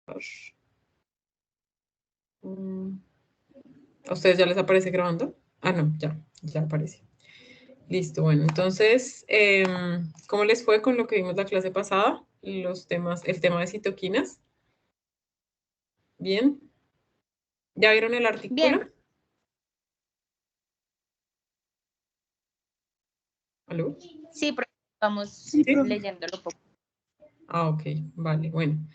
¿A ustedes ya les aparece grabando? Ah, no, ya aparece. Listo, bueno, entonces, ¿cómo les fue con lo que vimos la clase pasada? Los temas, el tema de citoquinas. ¿Bien? ¿Ya vieron el artículo? Bien. ¿Aló? Sí, vamos Sí. leyéndolo poco. Ah, ok, vale, bueno.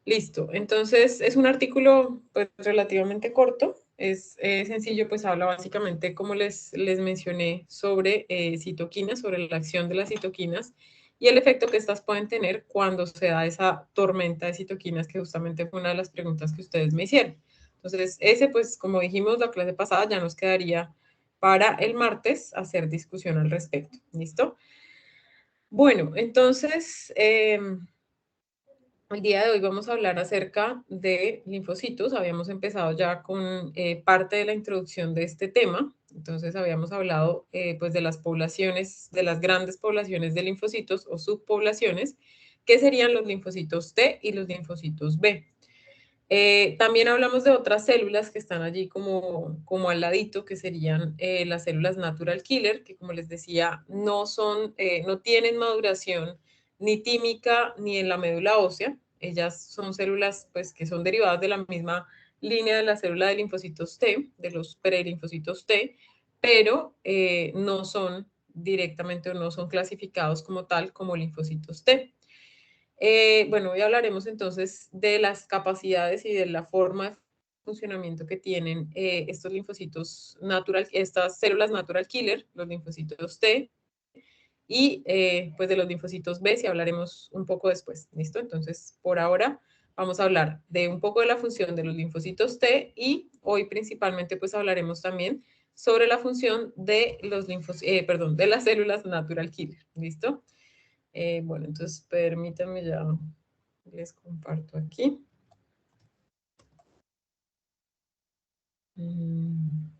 Listo, entonces es un artículo pues relativamente corto, es sencillo, pues habla básicamente, como les mencioné, sobre citoquinas, sobre la acción de las citoquinas y el efecto que estas pueden tener cuando se da esa tormenta de citoquinas, que justamente fue una de las preguntas que ustedes me hicieron. Entonces, ese pues como dijimos la clase pasada, ya nos quedaría para el martes hacer discusión al respecto, ¿listo? Bueno, entonces... el día de hoy vamos a hablar acerca de linfocitos. Habíamos empezado ya con parte de la introducción de este tema. Entonces habíamos hablado pues de las poblaciones, de las grandes poblaciones de linfocitos o subpoblaciones, que serían los linfocitos T y los linfocitos B. También hablamos de otras células que están allí como al ladito, que serían las células natural killer, que como les decía, no tienen maduración ni tímica ni en la médula ósea. Ellas son células pues, que son derivadas de la misma línea de la célula de linfocitos T, de los prelinfocitos T, pero no son directamente o no son clasificados como tal como linfocitos T. Bueno, hoy hablaremos entonces de las capacidades y de la forma de funcionamiento que tienen estos linfocitos natural, estas células natural killer, los linfocitos T, y pues de los linfocitos B, si hablaremos un poco después, ¿listo? Entonces, por ahora vamos a hablar de un poco de la función de los linfocitos T y hoy principalmente pues hablaremos también sobre la función de los perdón, de las células natural killer, ¿listo? Bueno, entonces permítanme ya les comparto aquí. Mm,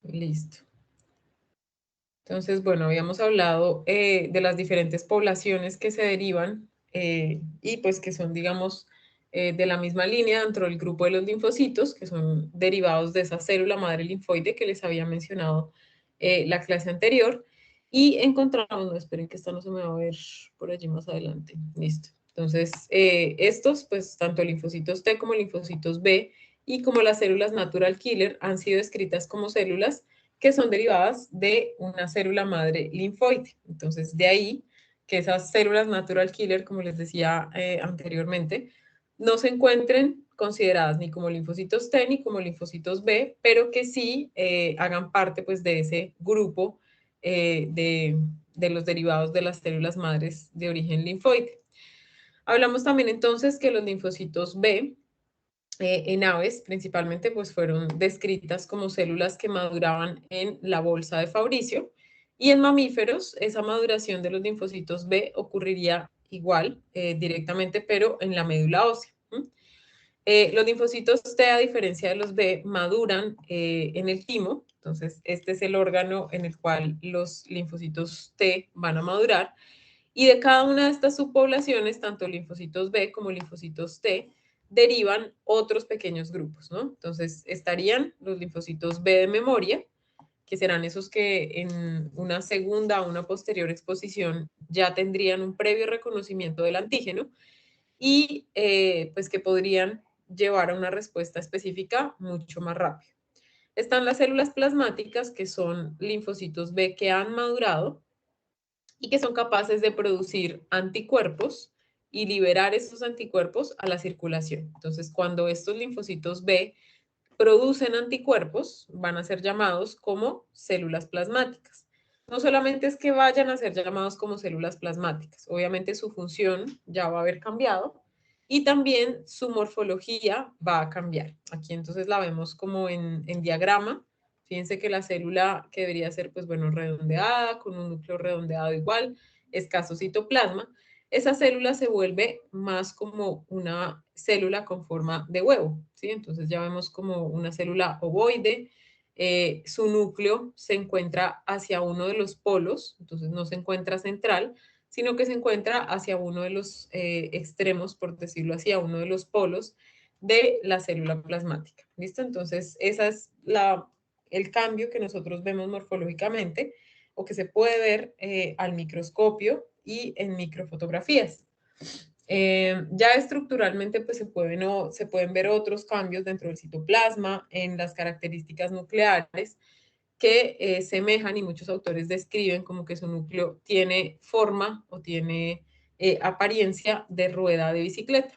listo. Entonces, bueno, habíamos hablado de las diferentes poblaciones que se derivan y pues que son, digamos, de la misma línea dentro del grupo de los linfocitos, que son derivados de esa célula madre linfoide que les había mencionado la clase anterior. Y encontramos, no, esperen que esta no se me va a ver por allí más adelante. Listo. Entonces, estos, pues tanto linfocitos T como linfocitos B y como las células natural killer han sido descritas como células que son derivadas de una célula madre linfoide. Entonces, de ahí que esas células natural killer, como les decía anteriormente, no se encuentren consideradas ni como linfocitos T ni como linfocitos B, pero que sí hagan parte pues, de ese grupo de los derivados de las células madres de origen linfoide. Hablamos también entonces que los linfocitos B en aves principalmente pues fueron descritas como células que maduraban en la bolsa de Fabricio y en mamíferos esa maduración de los linfocitos B ocurriría igual directamente pero en la médula ósea. Los linfocitos T, a diferencia de los B, maduran en el timo, entonces este es el órgano en el cual los linfocitos T van a madurar y de cada una de estas subpoblaciones, tanto linfocitos B como linfocitos T, derivan otros pequeños grupos, ¿no? Entonces estarían los linfocitos B de memoria, que serán esos que en una segunda o una posterior exposición ya tendrían un previo reconocimiento del antígeno y pues que podrían llevar a una respuesta específica mucho más rápido. Están las células plasmáticas, que son linfocitos B que han madurado y que son capaces de producir anticuerpos y liberar estos anticuerpos a la circulación. Entonces, cuando estos linfocitos B producen anticuerpos, van a ser llamados como células plasmáticas. No solamente es que vayan a ser llamados como células plasmáticas, obviamente su función ya va a haber cambiado y también su morfología va a cambiar. Aquí entonces la vemos como en diagrama. Fíjense que la célula que debería ser, pues bueno, redondeada, con un núcleo redondeado igual, escaso citoplasma, esa célula se vuelve más como una célula con forma de huevo, ¿sí? Entonces ya vemos como una célula ovoide, su núcleo se encuentra hacia uno de los polos, entonces no se encuentra central, sino que se encuentra hacia uno de los extremos, por decirlo así, a uno de los polos de la célula plasmática. ¿Listo? Entonces, esa es el cambio que nosotros vemos morfológicamente o que se puede ver al microscopio y en microfotografías. Ya estructuralmente pues se pueden ver otros cambios dentro del citoplasma, en las características nucleares que semejan y muchos autores describen como que su núcleo tiene forma o tiene apariencia de rueda de bicicleta.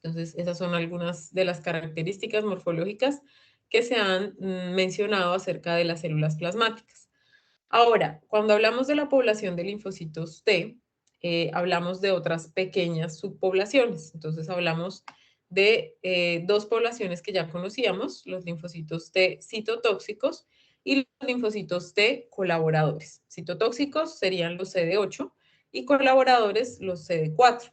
Entonces, esas son algunas de las características morfológicas que se han mencionado acerca de las células plasmáticas. Ahora, cuando hablamos de la población de linfocitos T, hablamos de otras pequeñas subpoblaciones. Entonces, hablamos de dos poblaciones que ya conocíamos, los linfocitos T citotóxicos y los linfocitos T colaboradores. Citotóxicos serían los CD8 y colaboradores los CD4.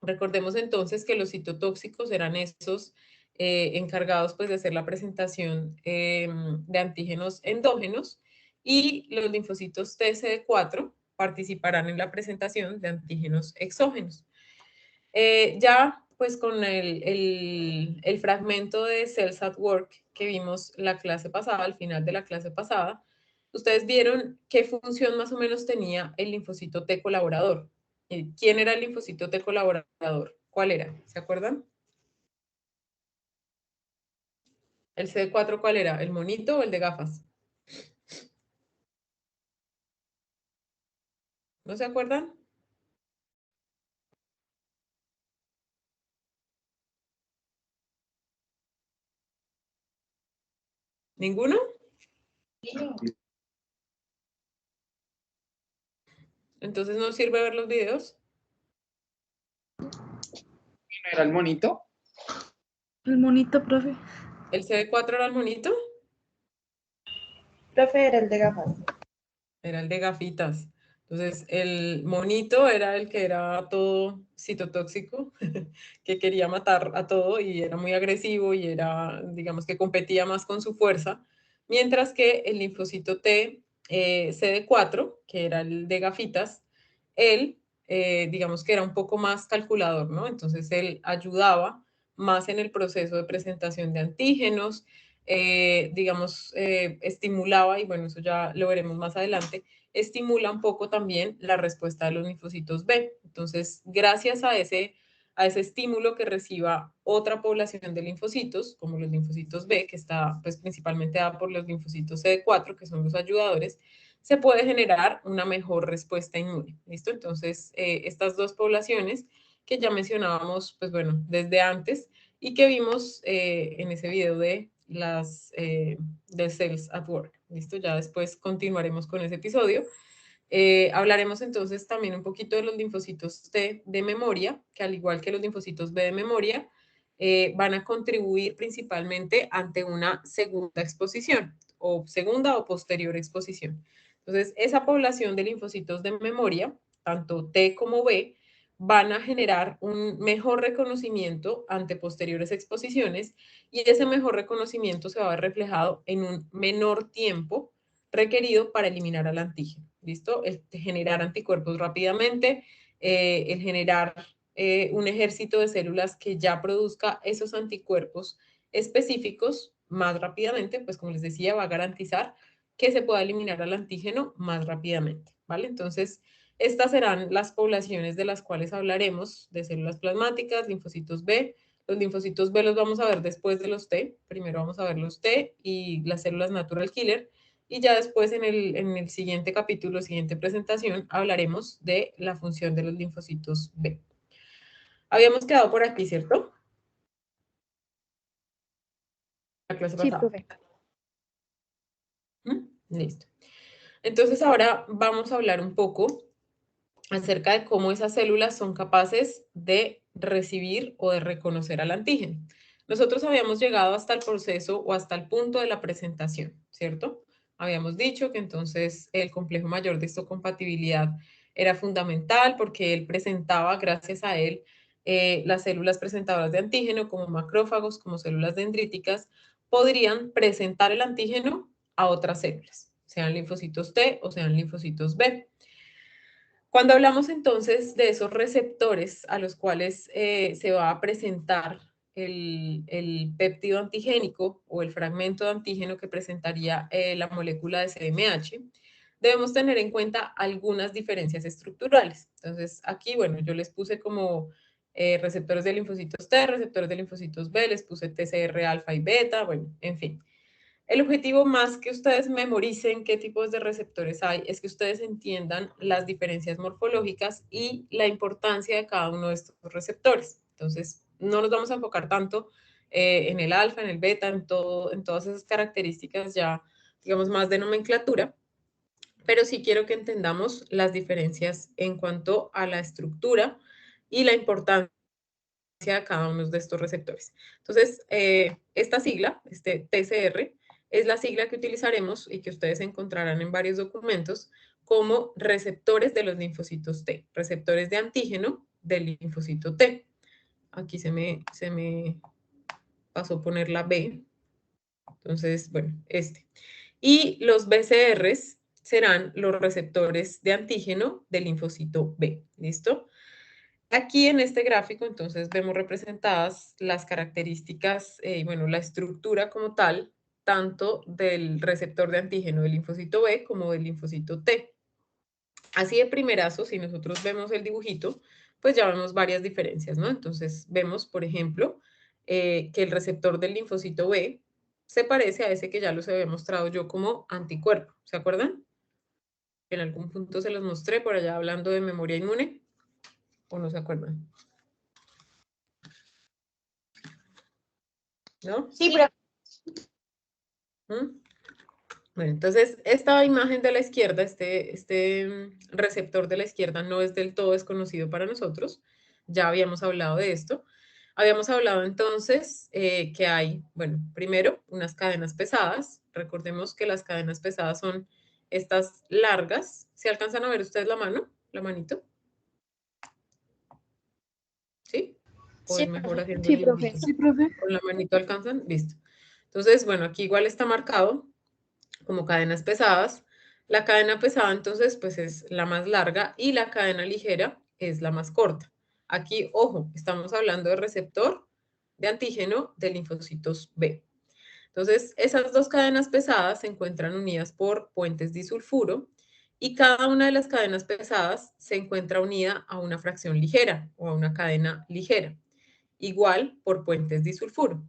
Recordemos entonces que los citotóxicos eran esos encargados pues de hacer la presentación de antígenos endógenos y los linfocitos TCD4 participarán en la presentación de antígenos exógenos. Ya pues con el fragmento de Cells at Work que vimos la clase pasada, al final de la clase pasada, ustedes vieron qué función más o menos tenía el linfocito T colaborador. ¿Quién era el linfocito T colaborador? ¿Cuál era? ¿Se acuerdan? ¿El CD4 cuál era? ¿El monito o el de gafas? ¿No se acuerdan? ¿Ninguno? Entonces no sirve ver los videos. ¿Era el monito? El monito, profe. ¿El CD4 era el monito? Profe, era el de gafas. Era el de gafitas. Entonces, el monito era el que era todo citotóxico, que quería matar a todo y era muy agresivo y era, digamos que competía más con su fuerza, mientras que el linfocito T CD4, que era el de gafitas, él, digamos que era un poco más calculador, ¿no? Entonces, él ayudaba más en el proceso de presentación de antígenos, digamos, estimulaba, y bueno, eso ya lo veremos más adelante, estimula un poco también la respuesta de los linfocitos B. Entonces, gracias a ese estímulo que reciba otra población de linfocitos, como los linfocitos B, que está pues principalmente dada por los linfocitos CD4, que son los ayudadores, se puede generar una mejor respuesta inmune. ¿Listo? Entonces, estas dos poblaciones que ya mencionábamos, pues bueno, desde antes y que vimos en ese video de de Cells at Work. ¿Listo? Ya después continuaremos con ese episodio. Hablaremos entonces también un poquito de los linfocitos T de memoria, que al igual que los linfocitos B de memoria, van a contribuir principalmente ante una segunda exposición o segunda o posterior exposición. Entonces, esa población de linfocitos de memoria, tanto T como B, van a generar un mejor reconocimiento ante posteriores exposiciones y ese mejor reconocimiento se va a ver reflejado en un menor tiempo requerido para eliminar al antígeno. ¿Listo? El generar anticuerpos rápidamente, el generar un ejército de células que ya produzca esos anticuerpos específicos más rápidamente, pues como les decía, va a garantizar que se pueda eliminar al antígeno más rápidamente, ¿vale? Entonces, estas serán las poblaciones de las cuales hablaremos, de células plasmáticas, linfocitos B. Los linfocitos B los vamos a ver después de los T. Primero vamos a ver los T y las células natural killer. Y ya después en el siguiente capítulo, siguiente presentación, hablaremos de la función de los linfocitos B. Habíamos quedado por aquí, ¿cierto? La clase Sí, pasada. profe. Listo. Entonces ahora vamos a hablar un poco acerca de cómo esas células son capaces de recibir o de reconocer al antígeno. Nosotros habíamos llegado hasta el proceso o hasta el punto de la presentación, ¿cierto? Habíamos dicho que entonces el complejo mayor de histocompatibilidad era fundamental porque él presentaba, gracias a él, las células presentadoras de antígeno como macrófagos, como células dendríticas, podrían presentar el antígeno a otras células, sean linfocitos T o sean linfocitos B. Cuando hablamos entonces de esos receptores a los cuales se va a presentar el péptido antigénico o el fragmento de antígeno que presentaría la molécula de CMH, debemos tener en cuenta algunas diferencias estructurales. Entonces, aquí, bueno, yo les puse como receptores de linfocitos T, receptores de linfocitos B, les puse TCR alfa y beta, bueno, en fin. El objetivo, más que ustedes memoricen qué tipos de receptores hay, es que ustedes entiendan las diferencias morfológicas y la importancia de cada uno de estos receptores. Entonces, no nos vamos a enfocar tanto en el alfa, en el beta, en todas esas características ya, digamos, más de nomenclatura, pero sí quiero que entendamos las diferencias en cuanto a la estructura y la importancia de cada uno de estos receptores. Entonces, esta sigla, este TCR, es la sigla que utilizaremos y que ustedes encontrarán en varios documentos como receptores de los linfocitos T, receptores de antígeno del linfocito T. Aquí se me pasó poner la B. Entonces, bueno, este. Y los BCRs serán los receptores de antígeno del linfocito B. ¿Listo? Aquí en este gráfico, entonces, vemos representadas las características, bueno, la estructura como tal, tanto del receptor de antígeno del linfocito B como del linfocito T. Así de primerazo, si nosotros vemos el dibujito, pues ya vemos varias diferencias, ¿no? Entonces, vemos, por ejemplo, que el receptor del linfocito B se parece a ese que ya los había mostrado yo como anticuerpo. ¿Se acuerdan? En algún punto se los mostré por allá hablando de memoria inmune, ¿o no se acuerdan? ¿No? Sí, pero ¿Mm? Bueno, entonces esta imagen de la izquierda, receptor de la izquierda no es del todo desconocido para nosotros. Ya habíamos hablado de esto. Habíamos hablado entonces que hay, bueno, primero unas cadenas pesadas. Recordemos que las cadenas pesadas son estas largas. ¿Se alcanzan a ver ustedes la mano? ¿La manito? ¿Sí? ¿O sí, es mejor profe. haciendo Sí, el profe. dibujito? Sí, profe. ¿Con la manito alcanzan? Listo. Entonces, bueno, aquí igual está marcado como cadenas pesadas. La cadena pesada entonces pues es la más larga y la cadena ligera es la más corta. Aquí, ojo, estamos hablando de receptor de antígeno de linfocitos B. Entonces, esas dos cadenas pesadas se encuentran unidas por puentes disulfuro y cada una de las cadenas pesadas se encuentra unida a una fracción ligera o a una cadena ligera, igual por puentes disulfuro.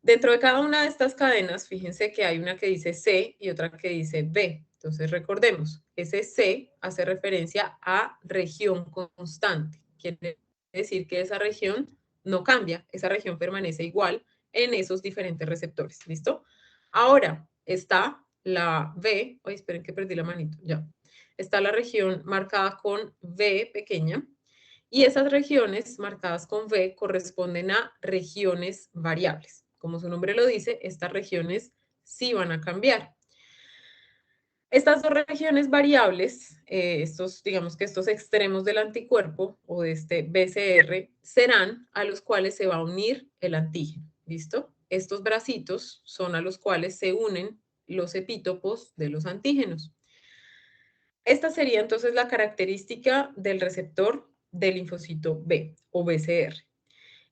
Dentro de cada una de estas cadenas, fíjense que hay una que dice C y otra que dice B. Entonces recordemos, ese C hace referencia a región constante. Quiere decir que esa región no cambia, esa región permanece igual en esos diferentes receptores. ¿Listo? Ahora está la B. Oye, esperen que perdí la manito. Ya. Está la región marcada con V pequeña. Y esas regiones marcadas con V corresponden a regiones variables. Como su nombre lo dice, estas regiones sí van a cambiar. Estas dos regiones variables, digamos que estos extremos del anticuerpo o de este BCR, serán a los cuales se va a unir el antígeno. ¿Listo? Estos bracitos son a los cuales se unen los epítopos de los antígenos. Esta sería entonces la característica del receptor del linfocito B o BCR.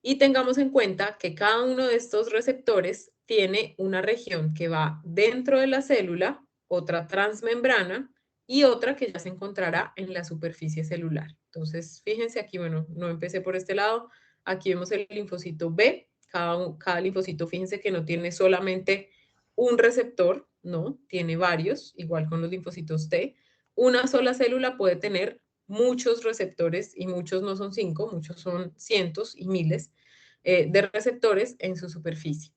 Y tengamos en cuenta que cada uno de estos receptores tiene una región que va dentro de la célula, otra transmembrana y otra que ya se encontrará en la superficie celular. Entonces, fíjense aquí, bueno, no empecé por este lado. Aquí vemos el linfocito B. Cada linfocito, fíjense que no tiene solamente un receptor, no, tiene varios, igual con los linfocitos T. Una sola célula puede tener muchos receptores y muchos no son 5, muchos son cientos y miles de receptores en su superficie.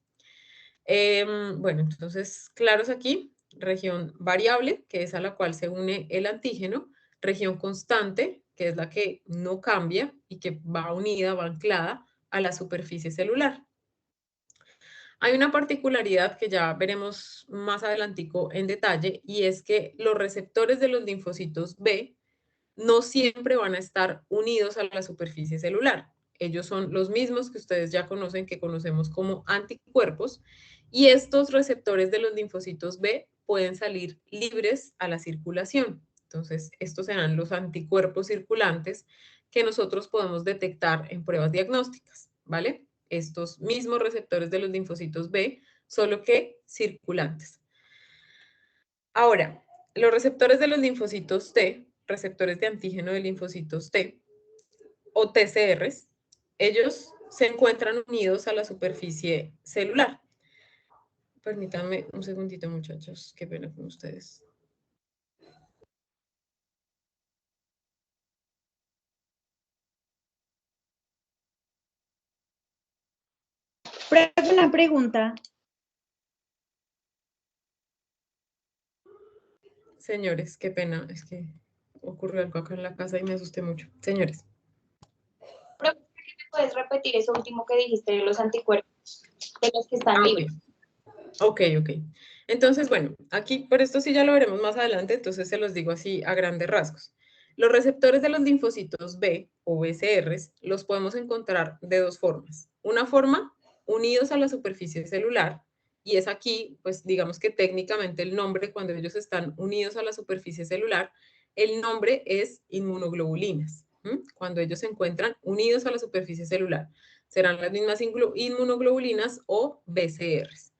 Bueno, entonces, claros aquí, región variable, que es a la cual se une el antígeno, región constante, que es la que no cambia y que va unida, va anclada a la superficie celular. Hay una particularidad que ya veremos más adelantico en detalle y es que los receptores de los linfocitos B no siempre van a estar unidos a la superficie celular. Ellos son los mismos que ustedes ya conocen, que conocemos como anticuerpos, Y estos receptores de los linfocitos B pueden salir libres a la circulación. Entonces, estos serán los anticuerpos circulantes que nosotros podemos detectar en pruebas diagnósticas, ¿vale? Estos mismos receptores de los linfocitos B, solo que circulantes. Ahora, los receptores de los linfocitos T, receptores de antígeno de linfocitos T, o TCRs, ellos se encuentran unidos a la superficie celular. Permítanme un segundito, muchachos, qué pena con ustedes. Una pregunta. Señores, qué pena, es que ocurrió algo acá en la casa y me asusté mucho. Señores. ¿Puedes repetir eso último que dijiste de los anticuerpos, de los que están libres? Ok. Entonces, bueno, aquí, por esto sí ya lo veremos más adelante, entonces se los digo así a grandes rasgos. Los receptores de los linfocitos B o BCRs los podemos encontrar de dos formas. Una forma, unidos a la superficie celular, y es aquí, pues digamos que técnicamente el nombre, cuando ellos están unidos a la superficie celular, el nombre es inmunoglobulinas. Cuando ellos se encuentran unidos a la superficie celular, serán las mismas inmunoglobulinas o BCRs.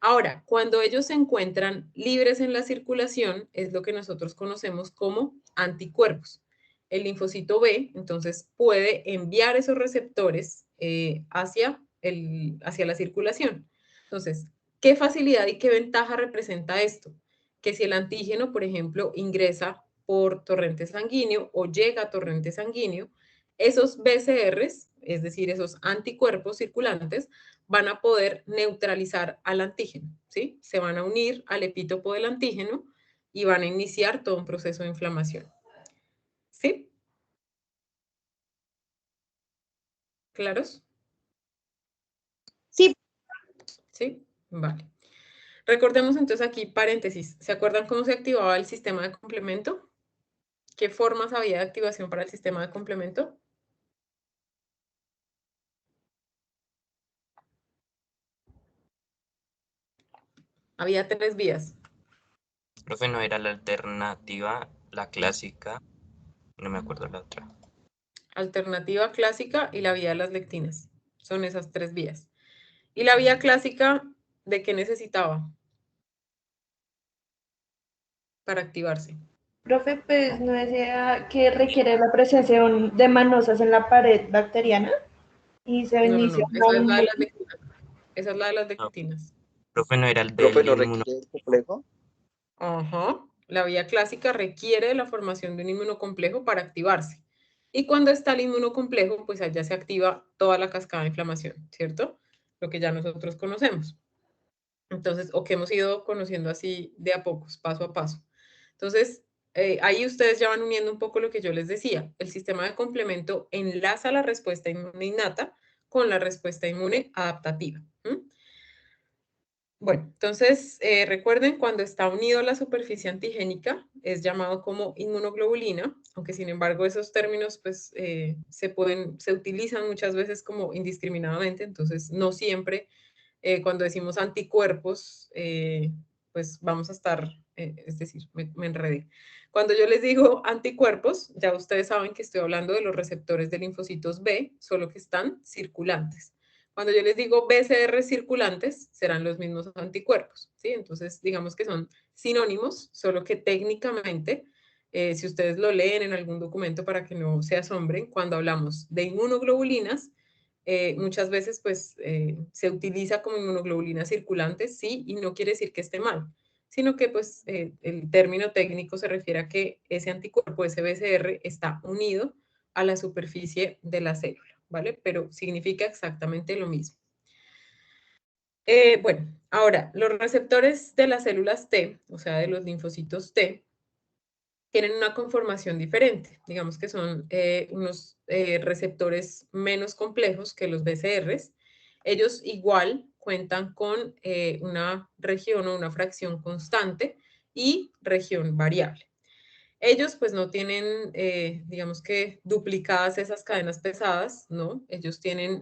Ahora, cuando ellos se encuentran libres en la circulación, es lo que nosotros conocemos como anticuerpos. El linfocito B, entonces, puede enviar esos receptores hacia la circulación. Entonces, ¿qué facilidad y qué ventaja representa esto? Que si el antígeno, por ejemplo, ingresa por torrente sanguíneo o llega a torrente sanguíneo, esos BCRs, es decir, esos anticuerpos circulantes, van a poder neutralizar al antígeno, ¿sí? Se van a unir al epítopo del antígeno y van a iniciar todo un proceso de inflamación. ¿Sí? ¿Claros? Sí. ¿Sí? Vale. Recordemos entonces aquí, paréntesis, ¿se acuerdan cómo se activaba el sistema de complemento? ¿Qué formas había de activación para el sistema de complemento? Había 3 vías. Profe, no era la alternativa, la clásica, no me acuerdo la otra. Alternativa clásica y la vía de las lectinas. Son esas 3 vías. ¿Y la vía clásica de qué necesitaba para activarse? Profe, pues no decía que requiere la presencia de manosas en la pared bacteriana y se No, inicia esa es la de una... las lectinas. Esa es la de las No, lectinas. profe, no era el Profe, del ¿no requiere el complejo? Ajá. La vía clásica requiere de la formación de un inmunocomplejo para activarse. Y cuando está el inmunocomplejo, pues allá se activa toda la cascada de inflamación, ¿cierto? Lo que ya nosotros conocemos. Entonces, o que hemos ido conociendo así de a pocos, paso a paso. Entonces, ahí ustedes ya van uniendo un poco lo que yo les decía. El sistema de complemento enlaza la respuesta inmune innata con la respuesta inmune adaptativa. Bueno, entonces recuerden, cuando está unido a la superficie antigénica es llamado como inmunoglobulina, aunque sin embargo esos términos pues se utilizan muchas veces como indiscriminadamente, entonces no siempre cuando decimos anticuerpos pues vamos a estar, es decir, me enredé. Cuando yo les digo anticuerpos, ya ustedes saben que estoy hablando de los receptores de linfocitos B, solo que están circulantes. Cuando yo les digo BCR circulantes, serán los mismos anticuerpos, ¿sí? Entonces, digamos que son sinónimos, solo que técnicamente, si ustedes lo leen en algún documento para que no se asombren, cuando hablamos de inmunoglobulinas, muchas veces pues se utiliza como inmunoglobulinas circulantes, sí, y no quiere decir que esté mal, sino que pues el término técnico se refiere a que ese anticuerpo, ese BCR, está unido a la superficie de la célula. ¿Vale? Pero significa exactamente lo mismo. Bueno, ahora, los receptores de las células T, o sea, de los linfocitos T, tienen una conformación diferente. Digamos que son unos receptores menos complejos que los BCRs. Ellos igual cuentan con una región o una fracción constante y región variable. Ellos pues no tienen, digamos que duplicadas esas cadenas pesadas, ¿no? Ellos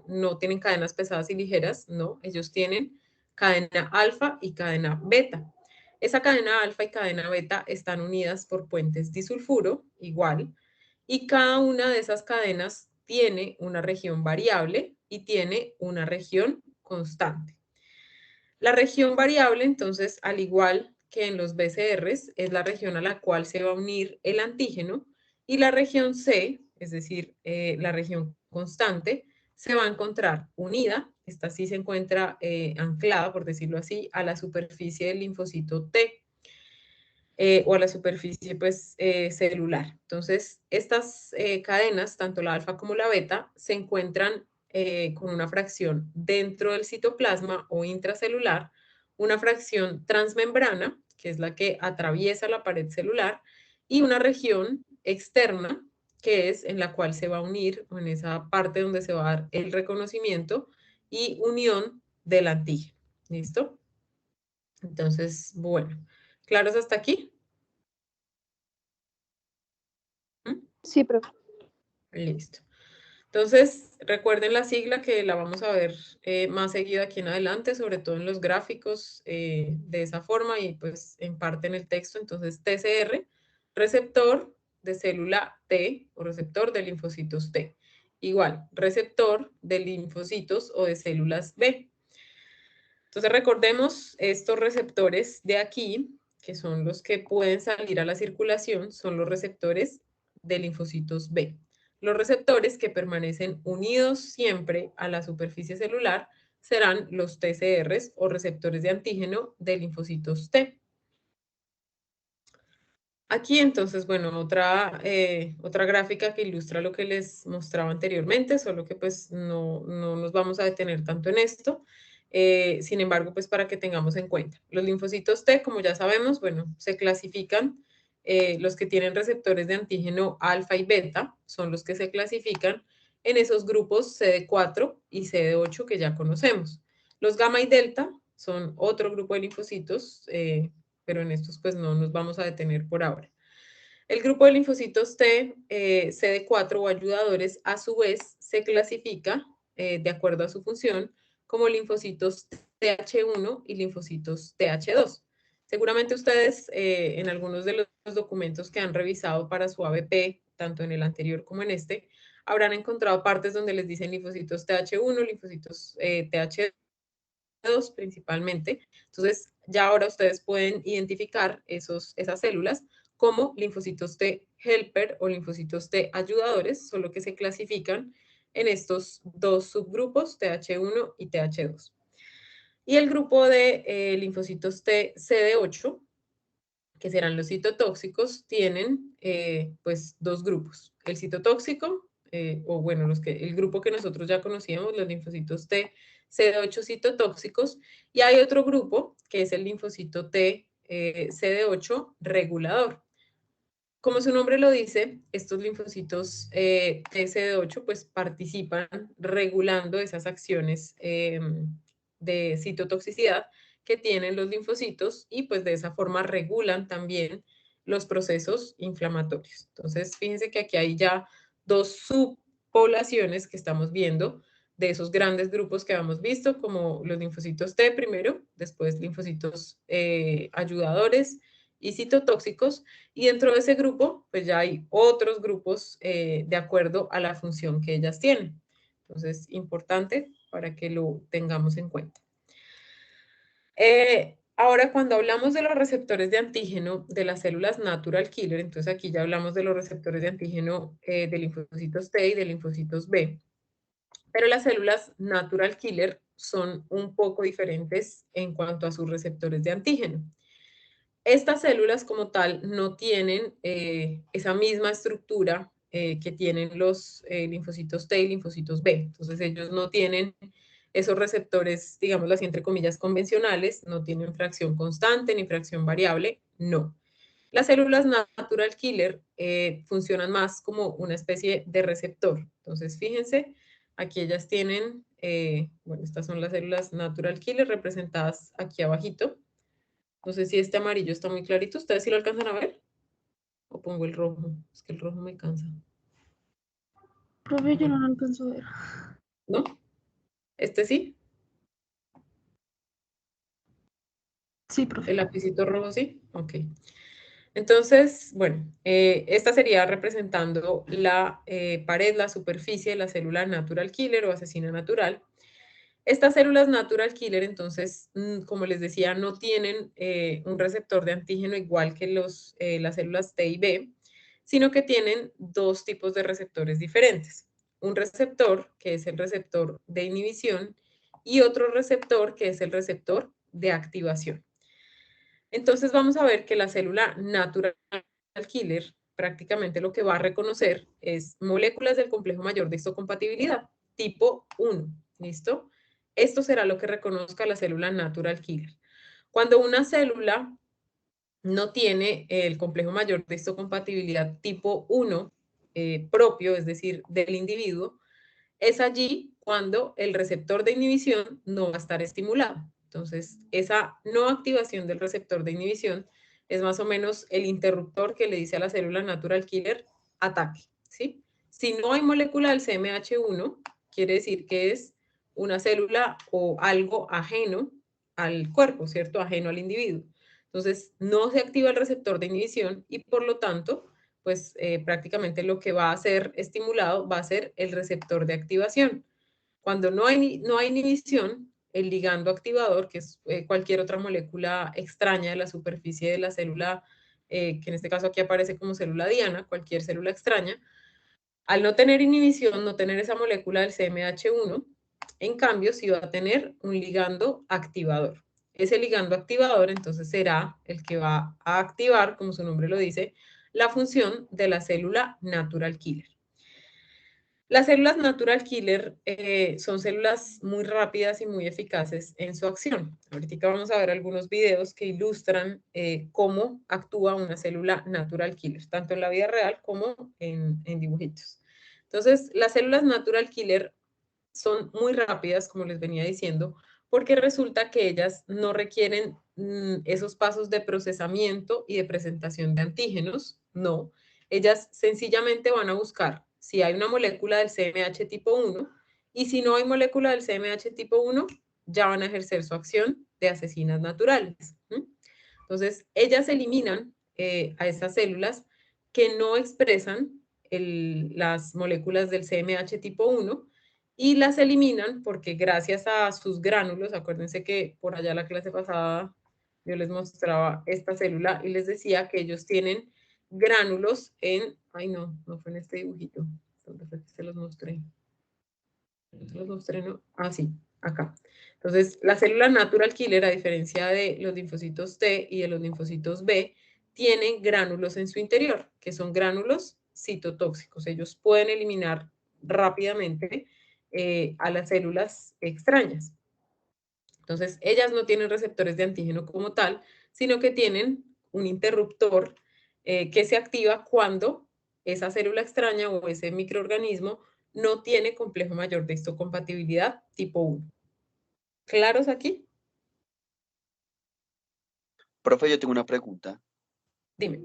no tienen cadenas pesadas y ligeras, ¿no? Ellos tienen cadena alfa y cadena beta. Esa cadena alfa y cadena beta están unidas por puentes disulfuro, igual, y cada una de esas cadenas tiene una región variable y tiene una región constante. La región variable, entonces, al igual que en los BCRs, es la región a la cual se va a unir el antígeno, y la región C, es decir, la región constante, se va a encontrar unida, esta sí se encuentra anclada, por decirlo así, a la superficie del linfocito T, o a la superficie pues, celular. Entonces, estas cadenas, tanto la alfa como la beta, se encuentran con una fracción dentro del citoplasma o intracelular, una fracción transmembrana, que es la que atraviesa la pared celular, y una región externa, que es en la cual se va a unir, o en esa parte donde se va a dar el reconocimiento y unión del antígeno. ¿Listo? Entonces, bueno, ¿claros hasta aquí? ¿Mm? Sí, profe. Listo. Entonces, recuerden la sigla que la vamos a ver más seguida aquí en adelante, sobre todo en los gráficos de esa forma y pues en parte en el texto. Entonces, TCR, receptor de célula T o receptor de linfocitos T. Igual, receptor de linfocitos o de células B. Entonces, recordemos estos receptores de aquí, que son los que pueden salir a la circulación, son los receptores de linfocitos B. Los receptores que permanecen unidos siempre a la superficie celular serán los TCRs o receptores de antígeno de linfocitos T. Aquí entonces, bueno, otra gráfica que ilustra lo que les mostraba anteriormente, solo que pues no nos vamos a detener tanto en esto. Sin embargo, pues para que tengamos en cuenta. Los linfocitos T, como ya sabemos, bueno, se clasifican, los que tienen receptores de antígeno alfa y beta, son los que se clasifican en esos grupos CD4 y CD8 que ya conocemos. Los gamma y delta son otro grupo de linfocitos, pero en estos pues no nos vamos a detener por ahora. El grupo de linfocitos T, CD4 o ayudadores, a su vez se clasifica, de acuerdo a su función, como linfocitos TH1 y linfocitos TH2. Seguramente ustedes en algunos de los documentos que han revisado para su ABP, tanto en el anterior como en este, habrán encontrado partes donde les dicen linfocitos TH1, linfocitos TH2 principalmente. Entonces, ya ahora ustedes pueden identificar esas células como linfocitos T helper o linfocitos T ayudadores, solo que se clasifican en estos dos subgrupos, TH1 y TH2. Y el grupo de linfocitos T CD8, que serán los citotóxicos, tienen pues dos grupos. El citotóxico, o bueno, el grupo que nosotros ya conocíamos, los linfocitos T CD8 citotóxicos, y hay otro grupo que es el linfocito T CD8 regulador. Como su nombre lo dice, estos linfocitos TCD8 pues participan regulando esas acciones de citotoxicidad que tienen los linfocitos y pues de esa forma regulan también los procesos inflamatorios. Entonces, fíjense que aquí hay ya dos subpoblaciones que estamos viendo de esos grandes grupos que habíamos visto, como los linfocitos T primero, después linfocitos ayudadores y citotóxicos, y dentro de ese grupo, pues ya hay otros grupos de acuerdo a la función que ellas tienen. Entonces, importante para que lo tengamos en cuenta. Ahora, cuando hablamos de los receptores de antígeno de las células natural killer, entonces aquí ya hablamos de los receptores de antígeno de linfocitos T y de linfocitos B, pero las células natural killer son un poco diferentes en cuanto a sus receptores de antígeno. Estas células como tal no tienen esa misma estructura que tienen los linfocitos T y linfocitos B. Entonces ellos no tienen esos receptores, digámoslo así, entre comillas, convencionales, no tienen fracción constante ni fracción variable, no. Las células natural killer funcionan más como una especie de receptor. Entonces fíjense, aquí ellas tienen, bueno, estas son las células natural killer representadas aquí abajito. No sé si este amarillo está muy clarito. ¿Ustedes sí lo alcanzan a ver? ¿O pongo el rojo? Es que el rojo me cansa. Profe, yo no lo alcanzo a ver. ¿No? ¿Este sí? Sí, profe. ¿El lapicito rojo sí? Ok. Entonces, bueno, esta sería representando la pared, la superficie de la célula natural killer o asesina natural. Estas células natural killer, entonces, como les decía, no tienen un receptor de antígeno igual que las células T y B, sino que tienen dos tipos de receptores diferentes. Un receptor, que es el receptor de inhibición, y otro receptor, que es el receptor de activación. Entonces vamos a ver que la célula natural killer prácticamente lo que va a reconocer es moléculas del complejo mayor de histocompatibilidad, tipo 1, ¿listo? Esto será lo que reconozca la célula natural killer. Cuando una célula no tiene el complejo mayor de histocompatibilidad tipo 1 propio, es decir, del individuo, es allí cuando el receptor de inhibición no va a estar estimulado. Entonces, esa no activación del receptor de inhibición es más o menos el interruptor que le dice a la célula natural killer ataque, ¿sí? Si no hay molécula del CMH1, quiere decir que es una célula o algo ajeno al cuerpo, ¿cierto? Ajeno al individuo. Entonces, no se activa el receptor de inhibición y por lo tanto, pues prácticamente lo que va a ser estimulado va a ser el receptor de activación. Cuando no hay inhibición, el ligando activador, que es cualquier otra molécula extraña de la superficie de la célula, que en este caso aquí aparece como célula diana, cualquier célula extraña, al no tener inhibición, no tener esa molécula del CMH1, en cambio sí va a tener un ligando activador. Ese ligando activador entonces será el que va a activar, como su nombre lo dice, la función de la célula natural killer. Las células natural killer son células muy rápidas y muy eficaces en su acción. Ahorita vamos a ver algunos videos que ilustran cómo actúa una célula natural killer, tanto en la vida real como en dibujitos. Entonces, las células natural killer son muy rápidas, como les venía diciendo, porque resulta que ellas no requieren esos pasos de procesamiento y de presentación de antígenos, no. Ellas sencillamente van a buscar si hay una molécula del CMH tipo 1 y si no hay molécula del CMH tipo 1, ya van a ejercer su acción de asesinas naturales. Entonces, ellas eliminan a estas células que no expresan las moléculas del CMH tipo 1 y las eliminan porque gracias a sus gránulos, acuérdense que por allá la clase pasada yo les mostraba esta célula y les decía que ellos tienen gránulos ay no fue en este dibujito, ¿dónde fue que se los mostré? Se los mostré, ¿no? Ah, sí, acá. Entonces, la célula natural killer, a diferencia de los linfocitos T y de los linfocitos B, tienen gránulos en su interior, que son gránulos citotóxicos. Ellos pueden eliminar rápidamente a las células extrañas. Entonces, ellas no tienen receptores de antígeno como tal, sino que tienen un interruptor que se activa cuando esa célula extraña o ese microorganismo no tiene complejo mayor de histocompatibilidad tipo 1. ¿Claros aquí? Profe, yo tengo una pregunta. Dime.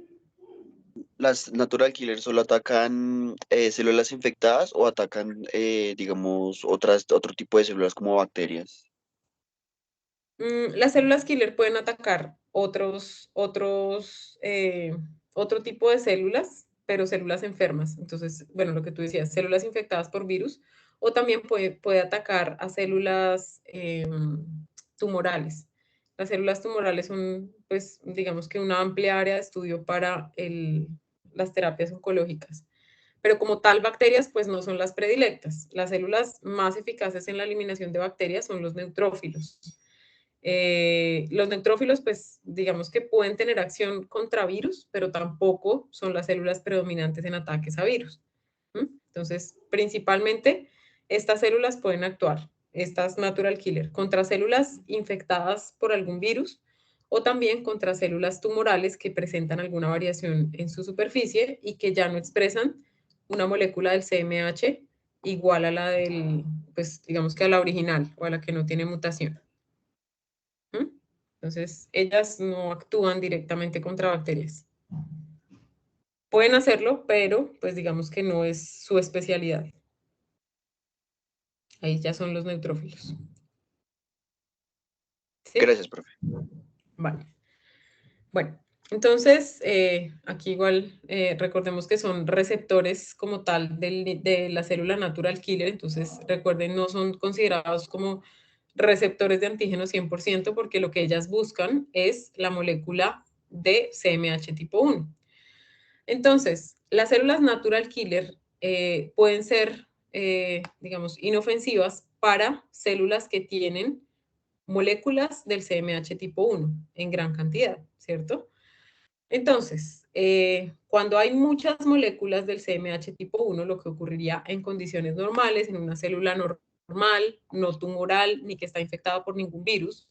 ¿Las natural killers solo atacan células infectadas o atacan, digamos, otro tipo de células como bacterias? Las células killer pueden atacar otro tipo de células, pero células enfermas. Entonces, bueno, lo que tú decías, células infectadas por virus, o también puede atacar a células tumorales. Las células tumorales son, pues, digamos que una amplia área de estudio para las terapias oncológicas. Pero como tal, bacterias, pues no son las predilectas. Las células más eficaces en la eliminación de bacterias son los neutrófilos. Los neutrófilos, pues digamos que pueden tener acción contra virus, pero tampoco son las células predominantes en ataques a virus. Entonces, principalmente, estas células pueden actuar, estas natural killer, contra células infectadas por algún virus o también contra células tumorales que presentan alguna variación en su superficie y que ya no expresan una molécula del CMH igual a la del, pues digamos que a la original o a la que no tiene mutación. Entonces, ellas no actúan directamente contra bacterias. Pueden hacerlo, pero pues digamos que no es su especialidad. Ahí ya son los neutrófilos. ¿Sí? Gracias, profe. Vale. Bueno, entonces, aquí igual recordemos que son receptores como tal de la célula natural killer, entonces recuerden, no son considerados como receptores de antígeno 100% porque lo que ellas buscan es la molécula de CMH tipo 1. Entonces, las células natural killer pueden ser, digamos, inofensivas para células que tienen moléculas del CMH tipo 1 en gran cantidad, ¿cierto? Entonces, cuando hay muchas moléculas del CMH tipo 1, lo que ocurriría en condiciones normales, en una célula normal, no tumoral, ni que está infectada por ningún virus,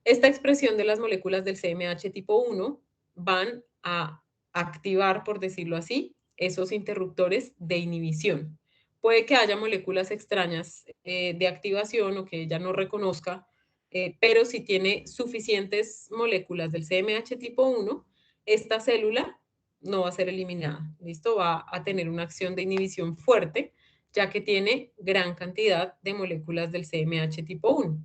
esta expresión de las moléculas del CMH tipo 1 van a activar, por decirlo así, esos interruptores de inhibición. Puede que haya moléculas extrañas de activación o que ella no reconozca, pero si tiene suficientes moléculas del CMH tipo 1, esta célula no va a ser eliminada. ¿Listo? Va a tener una acción de inhibición fuerte, ya que tiene gran cantidad de moléculas del CMH tipo 1.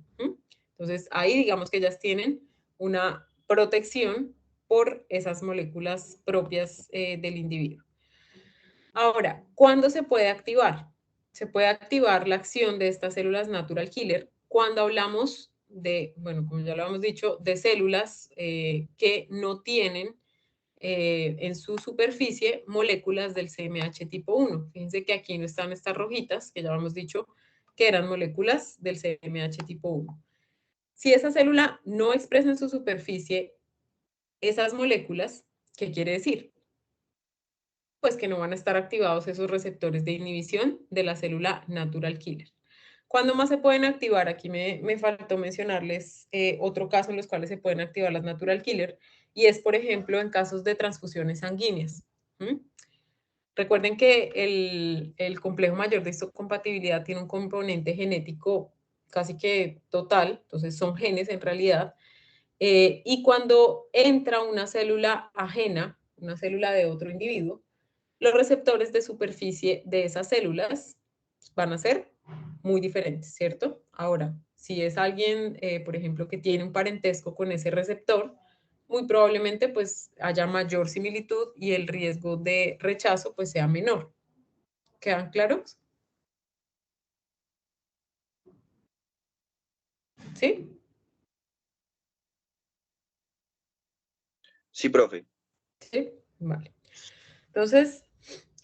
Entonces, ahí digamos que ellas tienen una protección por esas moléculas propias del individuo. Ahora, ¿cuándo se puede activar? Se puede activar la acción de estas células natural killer cuando hablamos de, bueno, como ya lo hemos dicho, de células que no tienen en su superficie moléculas del CMH tipo 1. Fíjense que aquí no están estas rojitas, que ya hemos dicho que eran moléculas del CMH tipo 1. Si esa célula no expresa en su superficie esas moléculas, ¿qué quiere decir? Pues que no van a estar activados esos receptores de inhibición de la célula natural killer. ¿Cuándo más se pueden activar? Aquí me faltó mencionarles otro caso en los cuales se pueden activar las natural killer, y es, por ejemplo, en casos de transfusiones sanguíneas. Recuerden que el complejo mayor de histocompatibilidad tiene un componente genético casi que total, entonces son genes en realidad, y cuando entra una célula ajena, una célula de otro individuo, los receptores de superficie de esas células van a ser muy diferentes, ¿cierto? Ahora, si es alguien, por ejemplo, que tiene un parentesco con ese receptor, muy probablemente pues haya mayor similitud y el riesgo de rechazo pues sea menor. ¿Quedan claros? ¿Sí? Sí, profe. Sí, vale. Entonces,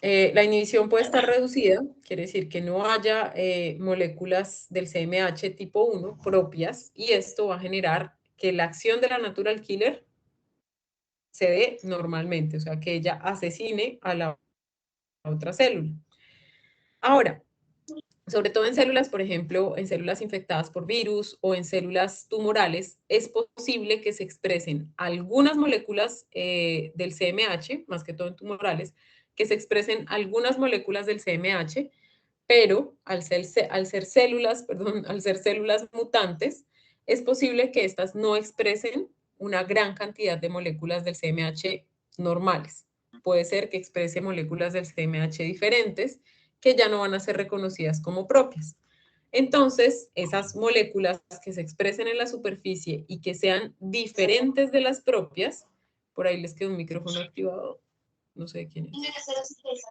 la inhibición puede estar reducida, quiere decir que no haya moléculas del CMH tipo 1 propias, y esto va a generar que la acción de la natural killer se dé normalmente, o sea, que ella asesine a la otra célula. Ahora, sobre todo en células, por ejemplo, en células infectadas por virus o en células tumorales, es posible que se expresen algunas moléculas del CMH, más que todo en tumorales, que se expresen algunas moléculas del CMH, pero al ser células, perdón, al ser células mutantes, es posible que estas no expresen una gran cantidad de moléculas del CMH normales. Puede ser que exprese moléculas del CMH diferentes que ya no van a ser reconocidas como propias. Entonces, esas moléculas que se expresen en la superficie y que sean diferentes de las propias, por ahí les quedó un micrófono activado, no sé quién es.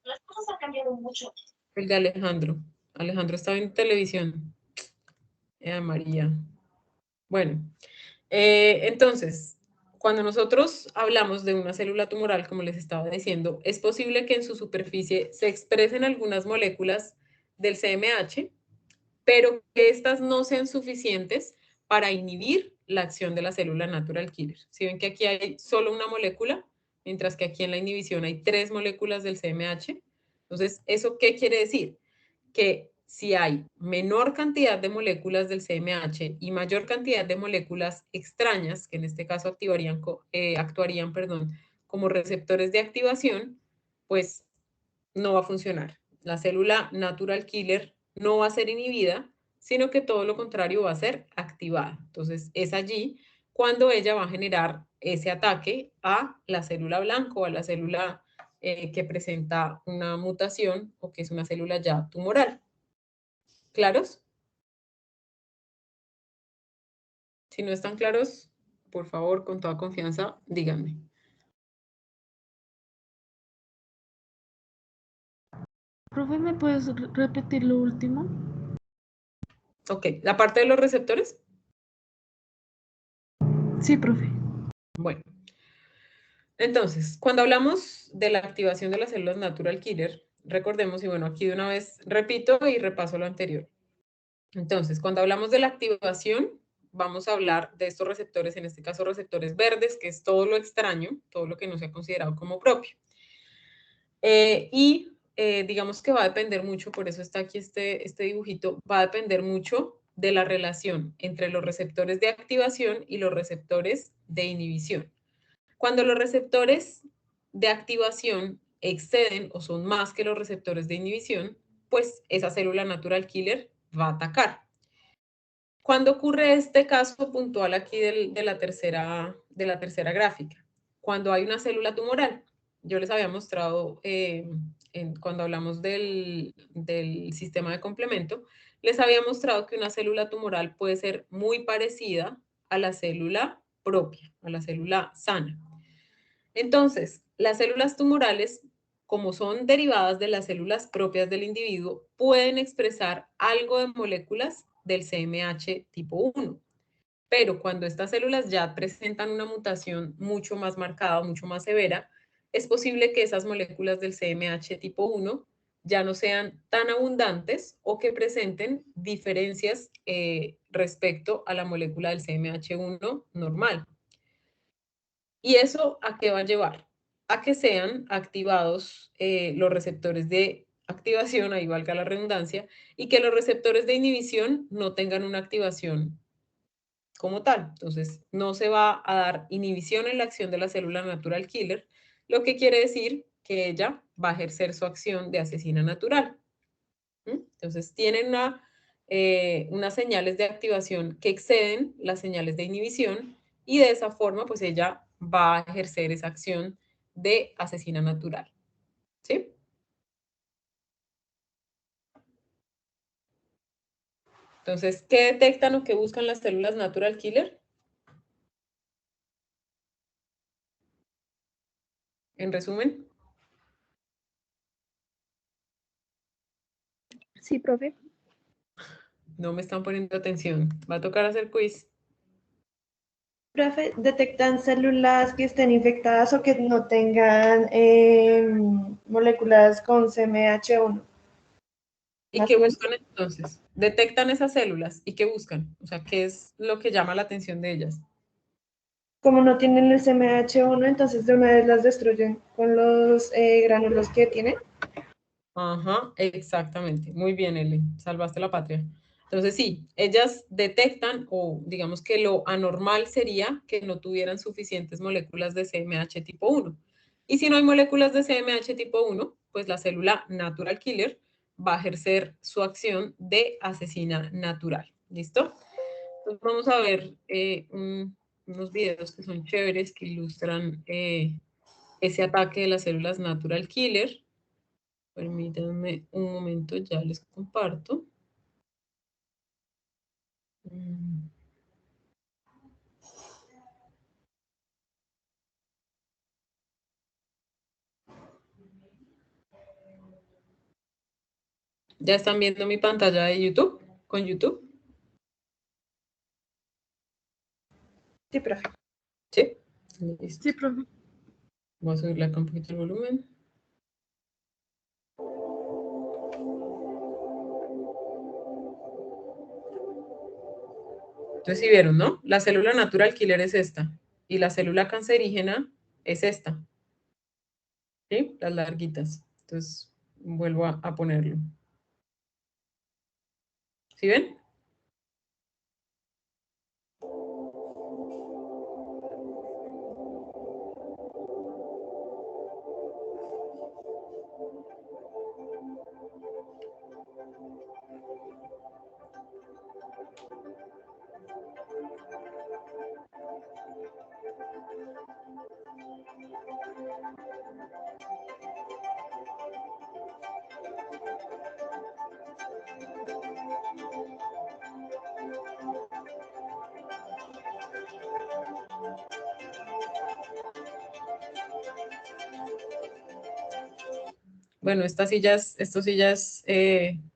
Las cosas han cambiado mucho. El de Alejandro. Alejandro está viendo televisión. María. Bueno, entonces, cuando nosotros hablamos de una célula tumoral, como les estaba diciendo, es posible que en su superficie se expresen algunas moléculas del CMH, pero que estas no sean suficientes para inhibir la acción de la célula natural killer. Si ven que aquí hay solo una molécula, mientras que aquí en la inhibición hay 3 moléculas del CMH. Entonces, ¿eso qué quiere decir? Que si hay menor cantidad de moléculas del CMH y mayor cantidad de moléculas extrañas, que en este caso actuarían como receptores de activación, pues no va a funcionar. La célula natural killer no va a ser inhibida, sino que todo lo contrario va a ser activada. Entonces es allí cuando ella va a generar ese ataque a la célula blanco, a la célula que presenta una mutación o que es una célula ya tumoral. ¿Claros? Si no están claros, por favor, con toda confianza, díganme. Profe, ¿me puedes repetir lo último? Ok, la parte de los receptores. Sí, profe. Bueno, entonces, cuando hablamos de la activación de las células natural killer, recordemos, y bueno, aquí de una vez repito y repaso lo anterior. Entonces, cuando hablamos de la activación, vamos a hablar de estos receptores, en este caso receptores verdes, que es todo lo extraño, todo lo que no se ha considerado como propio. Digamos que va a depender mucho, por eso está aquí este dibujito, va a depender mucho de la relación entre los receptores de activación y los receptores de inhibición. Cuando los receptores de activación exceden o son más que los receptores de inhibición, pues esa célula natural killer va a atacar. Cuando ocurre este caso puntual aquí de la tercera gráfica, cuando hay una célula tumoral, yo les había mostrado cuando hablamos del sistema de complemento, les había mostrado que una célula tumoral puede ser muy parecida a la célula propia, a la célula sana. Entonces, las células tumorales, como son derivadas de las células propias del individuo, pueden expresar algo de moléculas del CMH tipo 1. Pero cuando estas células ya presentan una mutación mucho más marcada, mucho más severa, es posible que esas moléculas del CMH tipo 1 ya no sean tan abundantes o que presenten diferencias respecto a la molécula del CMH1 normal. ¿Y eso a qué va a llevar? A que sean activados los receptores de activación, ahí valga la redundancia, y que los receptores de inhibición no tengan una activación como tal. Entonces, no se va a dar inhibición en la acción de la célula natural killer, lo que quiere decir que ella va a ejercer su acción de asesina natural. Entonces, tienen unas señales de activación que exceden las señales de inhibición y de esa forma, pues ella va a ejercer esa acción de asesina natural. ¿Sí? Entonces, ¿qué detectan o qué buscan las células natural killer? En resumen. Sí, profe. No me están poniendo atención. Va a tocar hacer quiz. Profe, detectan células que estén infectadas o que no tengan moléculas con CMH1. ¿Y Más qué o menos. buscan entonces? Detectan esas células y qué buscan. O sea, ¿qué es lo que llama la atención de ellas? Como no tienen el CMH1, entonces de una vez las destruyen con los gránulos que tienen. Ajá, exactamente. Muy bien, Eli. Salvaste la patria. Entonces, sí, ellas detectan, o digamos que lo anormal sería que no tuvieran suficientes moléculas de CMH tipo 1. Y si no hay moléculas de CMH tipo 1, pues la célula natural killer va a ejercer su acción de asesina natural. ¿Listo? Entonces vamos a ver unos videos que son chéveres, que ilustran ese ataque de las células natural killer. Permítanme un momento, ya les comparto. ¿Ya están viendo mi pantalla de YouTube? ¿Con YouTube? Sí, profe. Sí. Listo. Sí, profe. Voy a subirle acá un poquito el volumen. Entonces, si vieron, ¿no? La célula natural killer es esta. Y la célula cancerígena es esta. ¿Sí? Las larguitas. Entonces, vuelvo a ponerlo. ¿Sí ven? bueno, esto sí ya es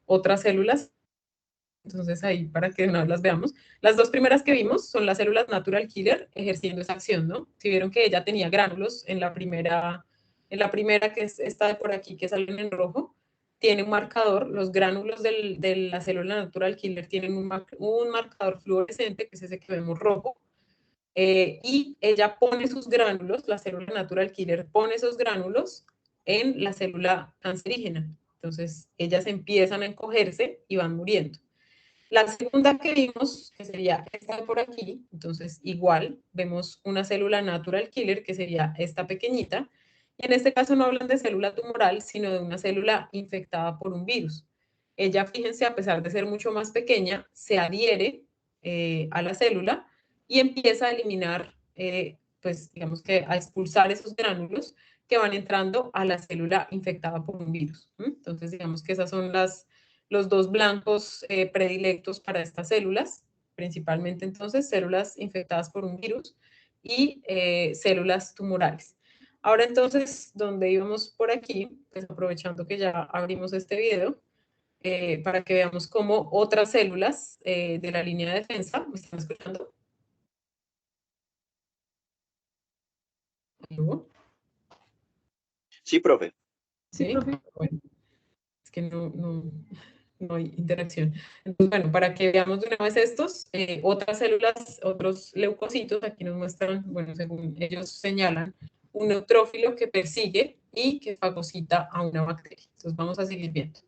otras células. Entonces ahí para que de una vez las veamos. Las dos primeras que vimos son las células natural killer ejerciendo esa acción, ¿no? Si vieron que ella tenía gránulos en la primera que es esta de por aquí que salen en rojo, tiene un marcador, los gránulos de la célula natural killer tienen un marcador fluorescente, que es ese que vemos rojo, y ella pone sus gránulos, la célula natural killer pone esos gránulos en la célula cancerígena. Entonces ellas empiezan a encogerse y van muriendo. La segunda que vimos, que sería esta de por aquí, entonces igual vemos una célula natural killer, que sería esta pequeñita, y en este caso no hablan de célula tumoral, sino de una célula infectada por un virus. Ella, fíjense, a pesar de ser mucho más pequeña, se adhiere a la célula y empieza a eliminar, pues digamos que a expulsar esos gránulos que van entrando a la célula infectada por un virus. Entonces, digamos que esas son los dos blancos predilectos para estas células, principalmente entonces células infectadas por un virus y células tumorales. Ahora entonces, donde íbamos por aquí, pues aprovechando que ya abrimos este video, para que veamos cómo otras células de la línea de defensa, ¿me están escuchando? ¿Aló? Sí, profe. Sí, ¿Sí? profe. Bueno, es que no hay interacción. Entonces, bueno, para que veamos de una vez estos, otras células, otros leucocitos, aquí nos muestran, bueno, según ellos señalan, un neutrófilo que persigue y que fagocita a una bacteria. Entonces vamos a seguir viendo.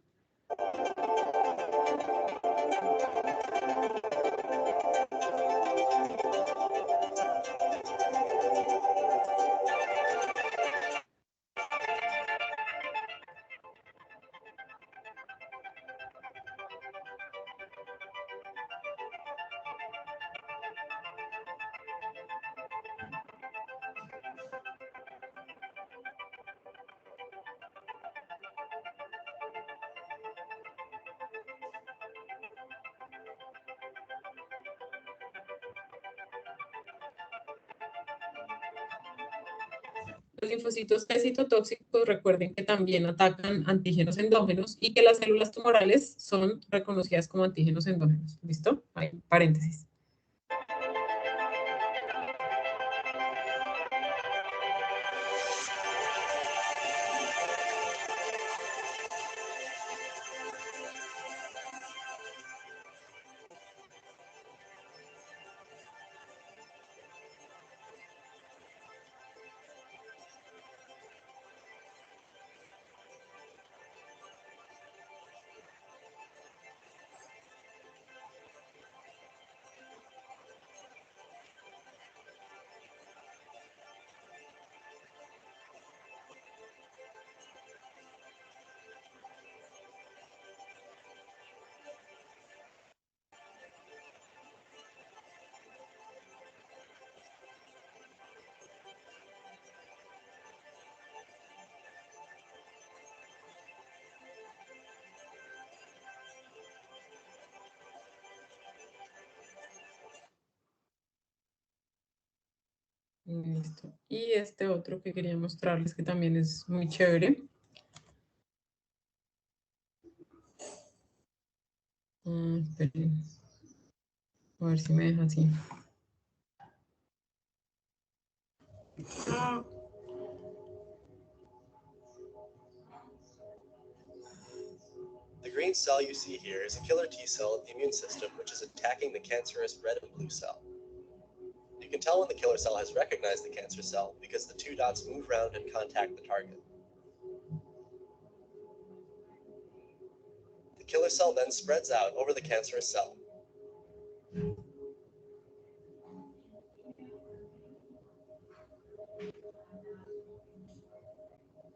Los linfocitos T citotóxicos, recuerden que también atacan antígenos endógenos y que las células tumorales son reconocidas como antígenos endógenos. ¿Listo? Ahí, paréntesis. Listo. Y este otro que quería mostrarles que también es muy chévere. Esperen. A ver si me deja así. The green cell you see here is a killer T cell of the immune system, which is attacking the cancerous red and blue cell. You can tell when the killer cell has recognized the cancer cell because the two dots move around and contact the target. The killer cell then spreads out over the cancerous cell.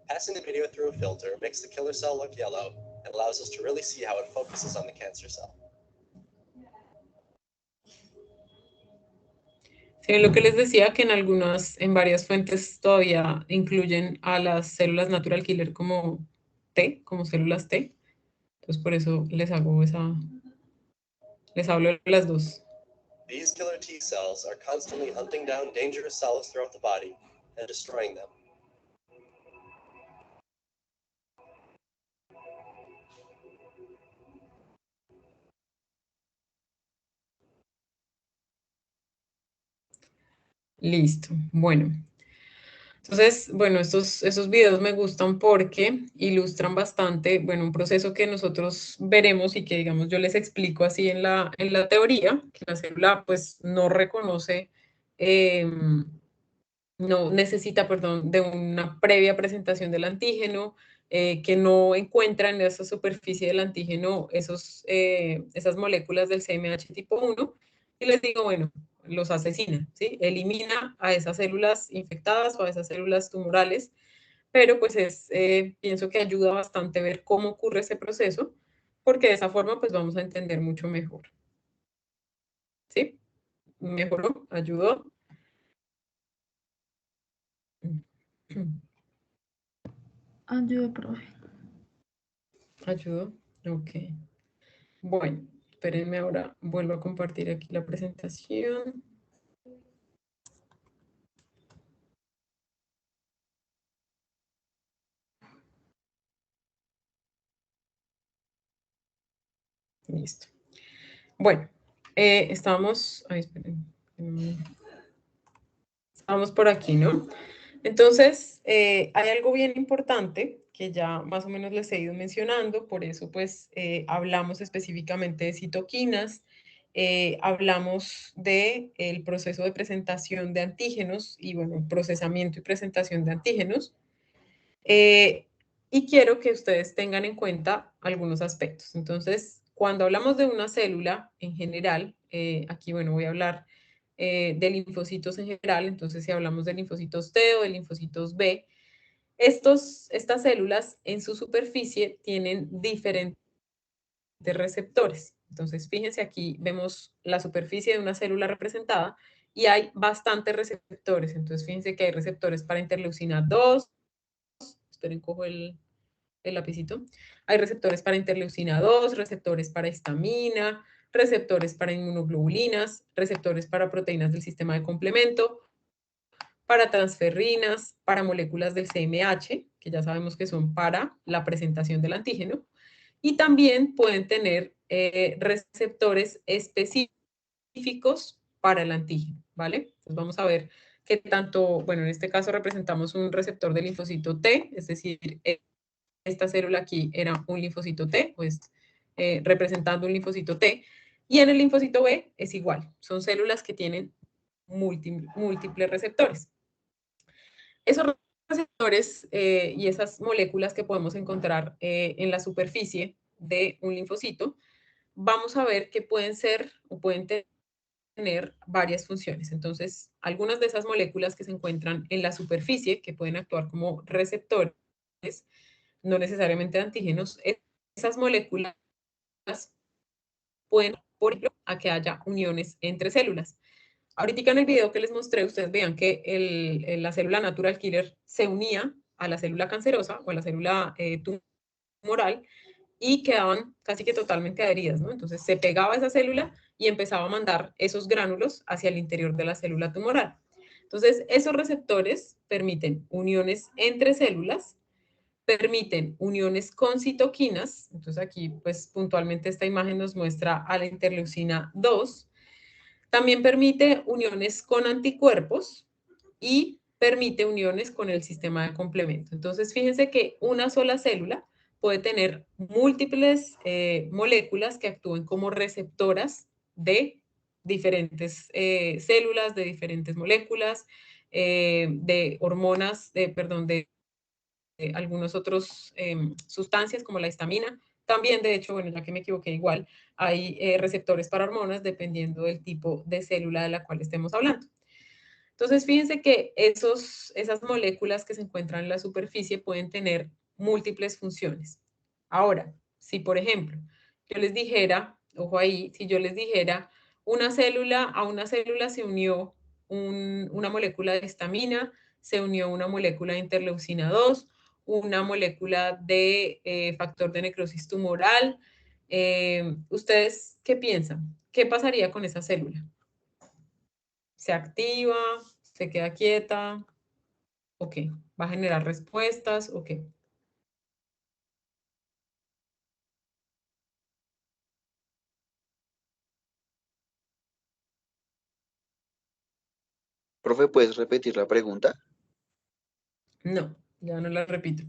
Passing the video through a filter makes the killer cell look yellow and allows us to really see how it focuses on the cancer cell. Sí, lo que les decía que en varias fuentes todavía incluyen a las células natural killer como T, como células T. Entonces por eso les hablo de las dos. These killer T cells are constantly hunting down dangerous cells throughout the body and destroying them. Listo. Bueno. Entonces, bueno, esos videos me gustan porque ilustran bastante, bueno, un proceso que nosotros veremos y que, digamos, yo les explico así en la teoría, que la célula, pues, no reconoce, no necesita, perdón, de una previa presentación del antígeno, que no encuentra en esa superficie del antígeno esas moléculas del CMH tipo 1, y les digo, bueno, los asesina, ¿sí? Elimina a esas células infectadas o a esas células tumorales, pero pues pienso que ayuda bastante ver cómo ocurre ese proceso, porque de esa forma pues vamos a entender mucho mejor, ¿sí? ¿Mejoró? ¿Ayudó? Ayuda, profe. ¿Ayudó? Ok. Bueno, espérenme ahora, vuelvo a compartir aquí la presentación. Listo. Bueno, estamos, ay, esperen, estamos por aquí, ¿no? Entonces, hay algo bien importante que ya más o menos les he ido mencionando, por eso pues hablamos específicamente de citoquinas, hablamos del proceso de presentación de antígenos y bueno, procesamiento y presentación de antígenos. Y quiero que ustedes tengan en cuenta algunos aspectos. Entonces, cuando hablamos de una célula en general, aquí, bueno, voy a hablar de linfocitos en general, entonces si hablamos de linfocitos T o de linfocitos B, estas células en su superficie tienen diferentes receptores. Entonces, fíjense aquí, vemos la superficie de una célula representada y hay bastantes receptores. Entonces, fíjense que hay receptores para interleucina 2, esperen, cojo el lapicito. Hay receptores para interleucina 2, receptores para histamina, receptores para inmunoglobulinas, receptores para proteínas del sistema de complemento, para transferrinas, para moléculas del CMH, que ya sabemos que son para la presentación del antígeno, y también pueden tener receptores específicos para el antígeno, ¿vale? Entonces vamos a ver que tanto, bueno, en este caso representamos un receptor de linfocito T, es decir, esta célula aquí era un linfocito T, pues representando un linfocito T, y en el linfocito B es igual, son células que tienen múltiples receptores. Esos receptores y esas moléculas que podemos encontrar en la superficie de un linfocito, vamos a ver que pueden ser o pueden tener varias funciones. Entonces, algunas de esas moléculas que se encuentran en la superficie, que pueden actuar como receptores, no necesariamente antígenos, esas moléculas pueden, por ejemplo, a que haya uniones entre células. Ahorita en el video que les mostré, ustedes vean que la célula natural killer se unía a la célula cancerosa o a la célula tumoral y quedaban casi que totalmente adheridas, ¿no? Entonces se pegaba esa célula y empezaba a mandar esos gránulos hacia el interior de la célula tumoral. Entonces, esos receptores permiten uniones entre células, permiten uniones con citoquinas, entonces aquí pues puntualmente esta imagen nos muestra a la interleucina 2, también permite uniones con anticuerpos y permite uniones con el sistema de complemento. Entonces fíjense que una sola célula puede tener múltiples moléculas que actúen como receptoras de diferentes células, de diferentes moléculas, de hormonas, perdón, de algunos otros sustancias como la histamina. También, de hecho, bueno, ya que me equivoqué igual, hay receptores para hormonas dependiendo del tipo de célula de la cual estemos hablando. Entonces, fíjense que esas moléculas que se encuentran en la superficie pueden tener múltiples funciones. Ahora, si por ejemplo, yo les dijera, ojo ahí, si yo les dijera, a una célula se unió una molécula de histamina, se unió una molécula de interleucina 2, una molécula de factor de necrosis tumoral. ¿Ustedes qué piensan? ¿Qué pasaría con esa célula? ¿Se activa? ¿Se queda quieta? Ok. ¿Va a generar respuestas? Ok. Profe, ¿puedes repetir la pregunta? No, ya no la repito.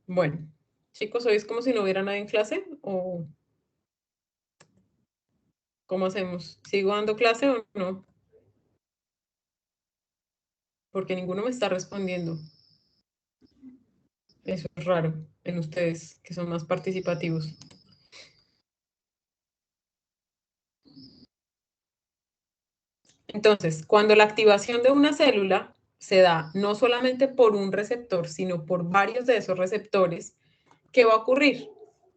Bueno, chicos, ¿hoy es como si no hubiera nadie en clase? ¿O cómo hacemos? ¿Sigo dando clase o no? Porque ninguno me está respondiendo. Eso es raro en ustedes, que son más participativos. Entonces, cuando la activación de una célula se da no solamente por un receptor, sino por varios de esos receptores, ¿qué va a ocurrir?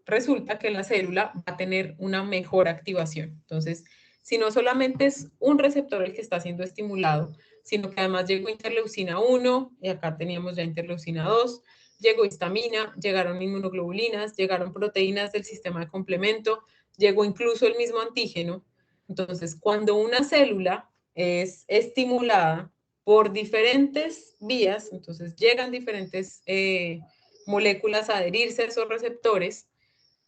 Resulta que la célula va a tener una mejor activación. Entonces, si no solamente es un receptor el que está siendo estimulado, sino que además llegó interleucina 1, y acá teníamos ya interleucina 2, llegó histamina, llegaron inmunoglobulinas, llegaron proteínas del sistema de complemento, llegó incluso el mismo antígeno. Entonces, cuando una célula es estimulada por diferentes vías, entonces llegan diferentes moléculas a adherirse a esos receptores,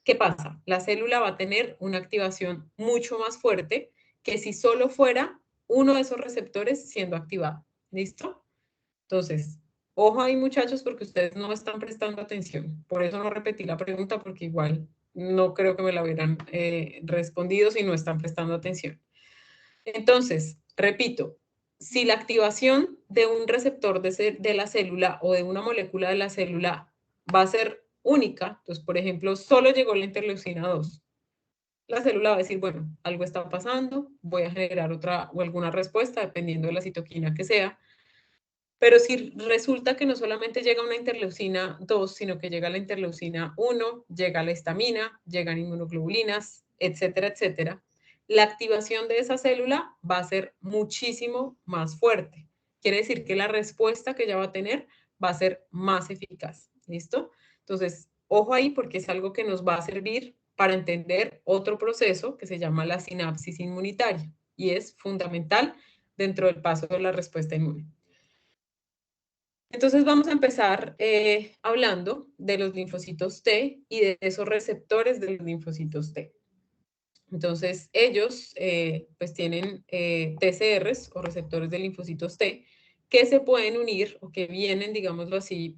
¿qué pasa? La célula va a tener una activación mucho más fuerte que si solo fuera uno de esos receptores siendo activado. ¿Listo? Entonces, ojo ahí muchachos porque ustedes no están prestando atención. Por eso no repetí la pregunta porque igual no creo que me la hubieran respondido si no están prestando atención. Entonces, repito, si la activación de un receptor de la célula o de una molécula de la célula va a ser única, entonces, por ejemplo, solo llegó la interleucina 2, la célula va a decir, bueno, algo está pasando, voy a generar otra o alguna respuesta dependiendo de la citoquina que sea. Pero si resulta que no solamente llega una interleucina 2, sino que llega la interleucina 1, llega la histamina, llegan inmunoglobulinas, etcétera, etcétera, la activación de esa célula va a ser muchísimo más fuerte. Quiere decir que la respuesta que ella va a tener va a ser más eficaz. ¿Listo? Entonces, ojo ahí porque es algo que nos va a servir para entender otro proceso que se llama la sinapsis inmunitaria y es fundamental dentro del paso de la respuesta inmune. Entonces vamos a empezar hablando de los linfocitos T y de esos receptores de los linfocitos T. Entonces ellos pues tienen TCRs o receptores de linfocitos T que se pueden unir o que vienen, digámoslo así,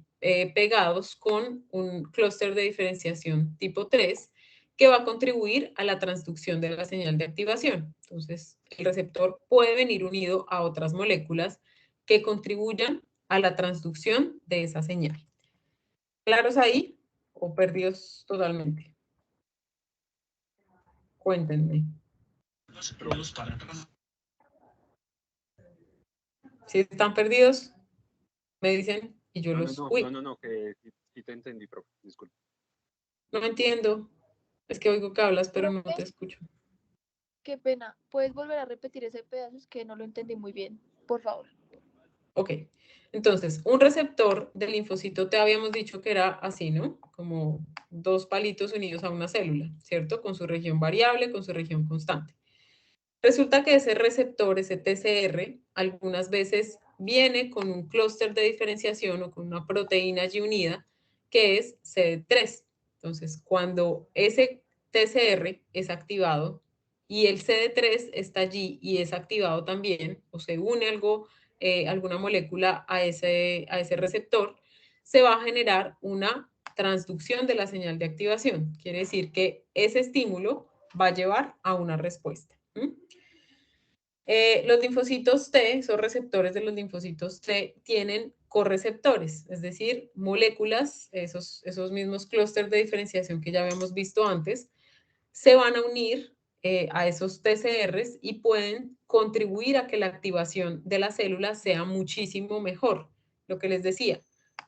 pegados con un clúster de diferenciación tipo 3 que va a contribuir a la transducción de la señal de activación. Entonces el receptor puede venir unido a otras moléculas que contribuyan a la transducción de esa señal. ¿Claros ahí o perdidos totalmente? Cuéntenme. Si están perdidos, me dicen y yo los... Uy, No, que sí te entendí, profe, disculpe. no entiendo. Es que oigo que hablas, pero no te escucho. Qué pena. ¿Puedes volver a repetir ese pedazo? Es que no lo entendí muy bien. Por favor. Ok. Entonces, un receptor del linfocito T habíamos dicho que era así, ¿no? Como dos palitos unidos a una célula, ¿cierto? Con su región variable, con su región constante. Resulta que ese receptor, ese TCR, algunas veces viene con un clúster de diferenciación o con una proteína allí unida, que es CD3. Entonces, cuando ese TCR es activado y el CD3 está allí y es activado también, o se une algo, alguna molécula a ese receptor, se va a generar una transducción de la señal de activación. Quiere decir que ese estímulo va a llevar a una respuesta. Los linfocitos T, esos receptores de los linfocitos T, tienen correceptores, es decir, moléculas, esos mismos clústeres de diferenciación que ya habíamos visto antes, se van a unir a esos TCRs y pueden contribuir a que la activación de la célula sea muchísimo mejor. Lo que les decía,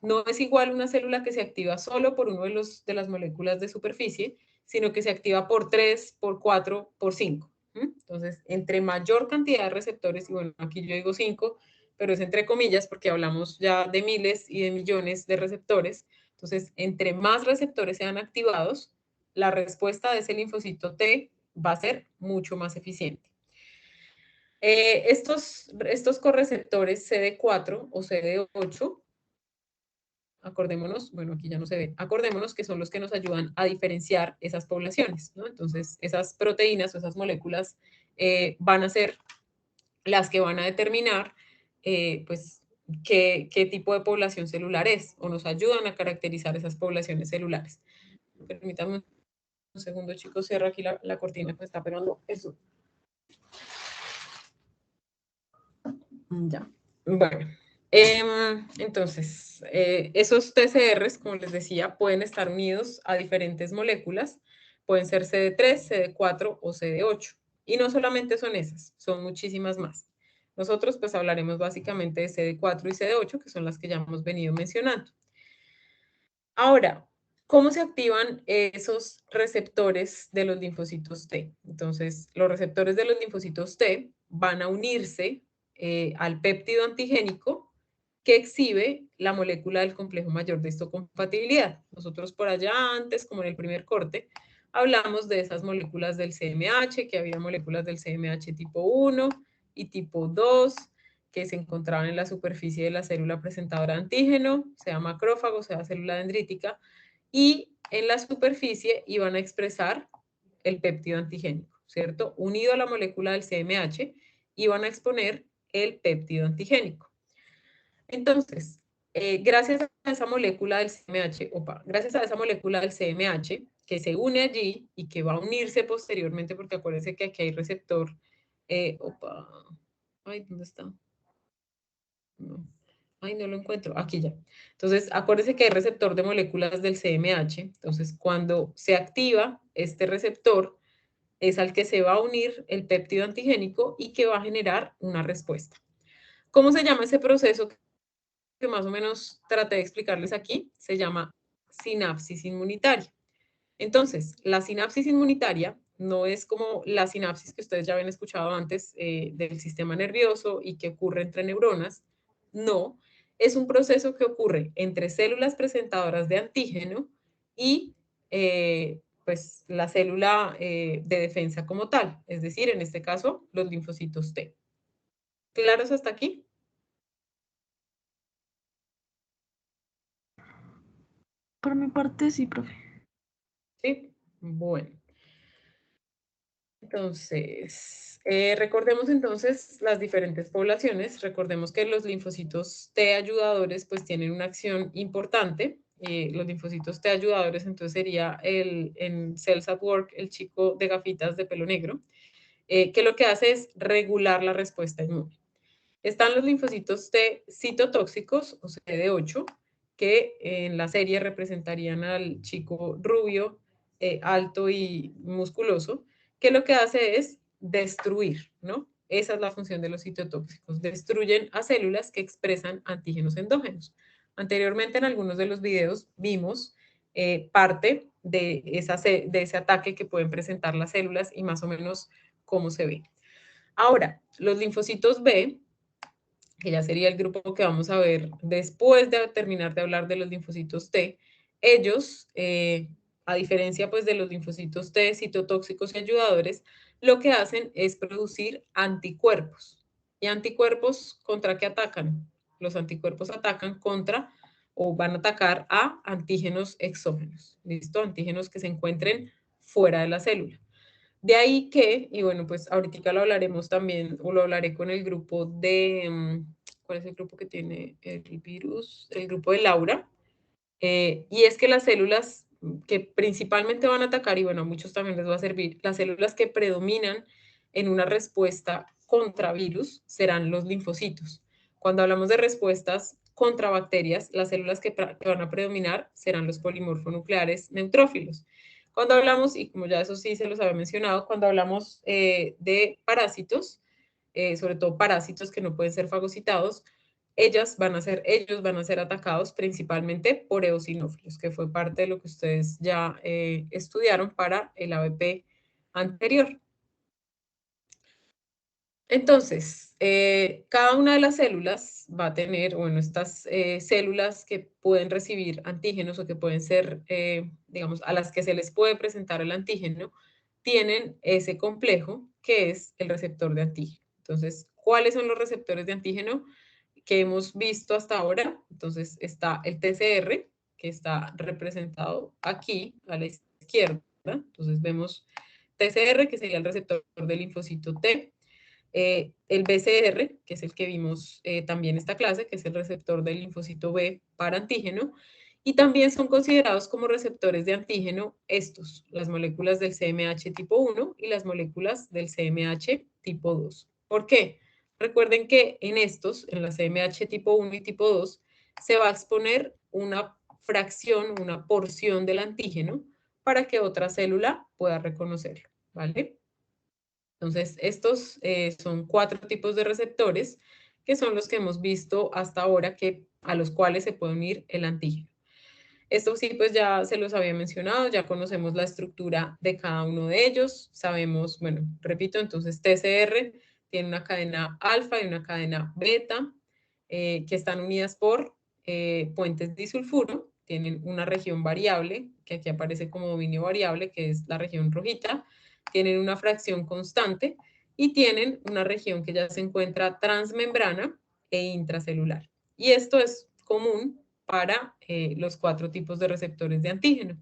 no es igual una célula que se activa solo por uno de las moléculas de superficie, sino que se activa por 3, por 4, por 5. Entonces, entre mayor cantidad de receptores, y bueno, aquí yo digo 5, pero es entre comillas porque hablamos ya de miles y de millones de receptores. Entonces, entre más receptores sean activados, la respuesta de ese linfocito T va a ser mucho más eficiente. Estos correceptores CD4 o CD8, acordémonos, bueno, aquí ya no se ve, acordémonos que son los que nos ayudan a diferenciar esas poblaciones, ¿no? Entonces, esas proteínas o esas moléculas van a ser las que van a determinar pues, qué tipo de población celular es, o nos ayudan a caracterizar esas poblaciones celulares. Permítanme un segundo, chicos, cierro aquí la cortina que está pegando eso. Ya. Bueno, entonces, esos TCRs, como les decía, pueden estar unidos a diferentes moléculas. Pueden ser CD3, CD4 o CD8. Y no solamente son esas, son muchísimas más. Nosotros pues hablaremos básicamente de CD4 y CD8, que son las que ya hemos venido mencionando. Ahora, ¿cómo se activan esos receptores de los linfocitos T? Entonces, los receptores de los linfocitos T van a unirse al péptido antigénico que exhibe la molécula del complejo mayor de histocompatibilidad. Nosotros por allá antes, como en el primer corte, hablamos de esas moléculas del CMH, que había moléculas del CMH tipo 1 y tipo 2, que se encontraban en la superficie de la célula presentadora de antígeno, sea macrófago, sea célula dendrítica, y en la superficie iban a expresar el péptido antigénico, ¿cierto? Unido a la molécula del CMH, iban a exponer el péptido antigénico. Entonces, gracias a esa molécula del CMH, gracias a esa molécula del CMH, que se une allí y que va a unirse posteriormente, porque acuérdense que aquí hay receptor, ay, ¿dónde está? No. Ay, no lo encuentro. Aquí ya. Entonces, acuérdense que hay receptor de moléculas del CMH. Entonces, cuando se activa este receptor, es al que se va a unir el péptido antigénico y que va a generar una respuesta. ¿Cómo se llama ese proceso que más o menos traté de explicarles aquí? Se llama sinapsis inmunitaria. Entonces, la sinapsis inmunitaria no es como la sinapsis que ustedes ya habían escuchado antes del sistema nervioso y que ocurre entre neuronas. No, es un proceso que ocurre entre células presentadoras de antígeno y pues la célula de defensa como tal, es decir, en este caso, los linfocitos T. ¿Claros hasta aquí? Por mi parte, sí, profe. Sí, bueno. Entonces, recordemos entonces las diferentes poblaciones. Recordemos que los linfocitos T ayudadores pues tienen una acción importante. Los linfocitos T ayudadores entonces sería en Cells at Work, el chico de gafitas de pelo negro, que lo que hace es regular la respuesta inmune. Están los linfocitos T citotóxicos, o CD8, que en la serie representarían al chico rubio, alto y musculoso, que lo que hace es destruir, ¿no? Esa es la función de los citotóxicos. Destruyen a células que expresan antígenos endógenos. Anteriormente en algunos de los videos vimos parte de ese ataque que pueden presentar las células y más o menos cómo se ve. Ahora, los linfocitos B, que ya sería el grupo que vamos a ver después de terminar de hablar de los linfocitos T, ellos, a diferencia pues de los linfocitos T, citotóxicos y ayudadores, lo que hacen es producir anticuerpos. ¿Y anticuerpos contra qué atacan? Los anticuerpos atacan contra o van a atacar a antígenos exógenos, ¿listo? Antígenos que se encuentren fuera de la célula. De ahí que, y bueno, pues ahorita lo hablaremos también, o lo hablaré con el grupo de, ¿cuál es el grupo que tiene el virus? El grupo de Laura. Y es que las células que principalmente van a atacar, y bueno, a muchos también les va a servir, las células que predominan en una respuesta contra virus serán los linfocitos. Cuando hablamos de respuestas contra bacterias, las células que van a predominar serán los polimorfonucleares neutrófilos. Cuando hablamos, y como ya eso sí se los había mencionado, cuando hablamos de parásitos, sobre todo parásitos que no pueden ser fagocitados, ellos van a ser atacados principalmente por eosinófilos, que fue parte de lo que ustedes ya estudiaron para el ABP anterior. Entonces, cada una de las células va a tener, bueno, estas células que pueden recibir antígenos o que pueden ser, digamos, a las que se les puede presentar el antígeno, tienen ese complejo que es el receptor de antígeno. Entonces, ¿cuáles son los receptores de antígeno que hemos visto hasta ahora? Entonces, está el TCR, que está representado aquí a la izquierda. Entonces, vemos TCR, que sería el receptor del linfocito T. el BCR, que es el que vimos también en esta clase, que es el receptor del linfocito B para antígeno, y también son considerados como receptores de antígeno estos, las moléculas del CMH tipo 1 y las moléculas del CMH tipo 2. ¿Por qué? Recuerden que en estos, en la CMH tipo 1 y tipo 2, se va a exponer una fracción, una porción del antígeno para que otra célula pueda reconocerlo, ¿vale? Entonces, estos son 4 tipos de receptores que son los que hemos visto hasta ahora a los cuales se puede unir el antígeno. Esto sí, pues ya se los había mencionado, ya conocemos la estructura de cada uno de ellos, sabemos, bueno, repito, entonces TCR tiene una cadena alfa y una cadena beta, que están unidas por puentes disulfuro, tienen una región variable, que aquí aparece como dominio variable, que es la región rojita, tienen una fracción constante y tienen una región que ya se encuentra transmembrana e intracelular. Y esto es común para los 4 tipos de receptores de antígeno.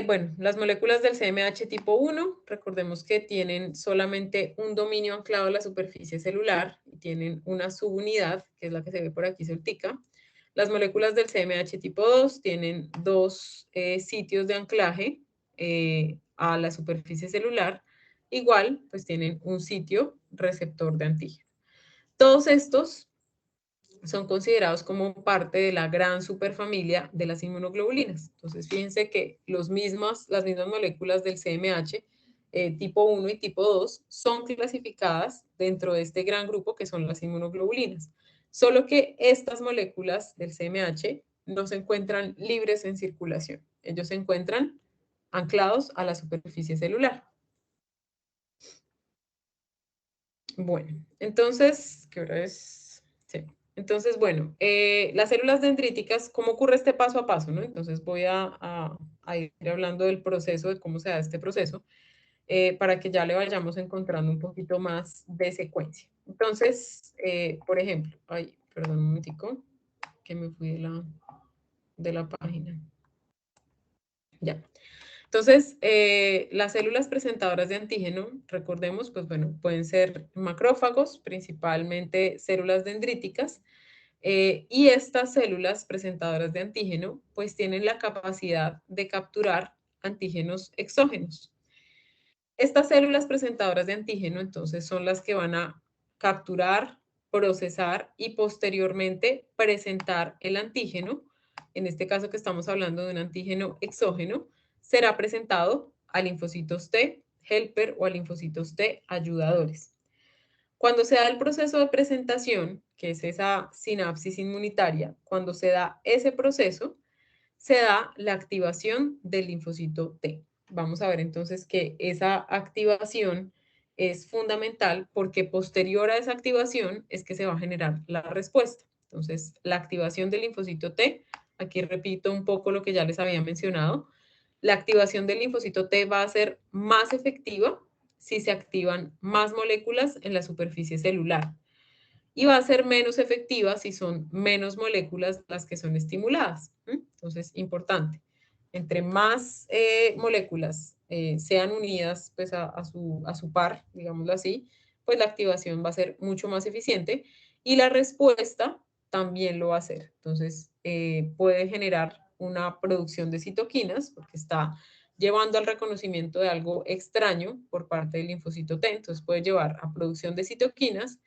Bueno, las moléculas del CMH tipo 1, recordemos que tienen solamente un dominio anclado a la superficie celular y tienen una subunidad, que es la que se ve por aquí soltica. Las moléculas del CMH tipo 2 tienen 2 sitios de anclaje a la superficie celular. Igual, pues tienen un sitio receptor de antígeno. Todos estos son considerados como parte de la gran superfamilia de las inmunoglobulinas. Entonces, fíjense que las mismas moléculas del CMH tipo 1 y tipo 2 son clasificadas dentro de este gran grupo que son las inmunoglobulinas. Solo que estas moléculas del CMH no se encuentran libres en circulación. Ellos se encuentran anclados a la superficie celular. Bueno, entonces, ¿qué hora es? Sí. Entonces, bueno, las células dendríticas, ¿cómo ocurre este paso a paso? ¿No? Entonces voy a ir hablando del proceso, de cómo se da este proceso, para que ya le vayamos encontrando un poquito más de secuencia. Entonces, por ejemplo, ay, perdón un momentico, que me fui de la página. Ya. Entonces, las células presentadoras de antígeno, recordemos, pues bueno, pueden ser macrófagos, principalmente células dendríticas, y estas células presentadoras de antígeno, pues tienen la capacidad de capturar antígenos exógenos. Estas células presentadoras de antígeno, entonces, son las que van a capturar, procesar y posteriormente presentar el antígeno. En este caso que estamos hablando de un antígeno exógeno, será presentado a linfocitos T helper o a linfocitos T ayudadores. Cuando se da el proceso de presentación, que es esa sinapsis inmunitaria, cuando se da ese proceso, se da la activación del linfocito T. Vamos a ver entonces que esa activación es fundamental porque posterior a esa activación es que se va a generar la respuesta. Entonces, la activación del linfocito T, aquí repito un poco lo que ya les había mencionado, la activación del linfocito T va a ser más efectiva si se activan más moléculas en la superficie celular y va a ser menos efectiva si son menos moléculas las que son estimuladas. Entonces, importante. Entre más moléculas sean unidas pues, a su par, digámoslo así, pues la activación va a ser mucho más eficiente y la respuesta también lo va a hacer. Entonces, puede generar una producción de citoquinas porque está llevando al reconocimiento de algo extraño por parte del linfocito T. Entonces, puede llevar a producción de citoquinas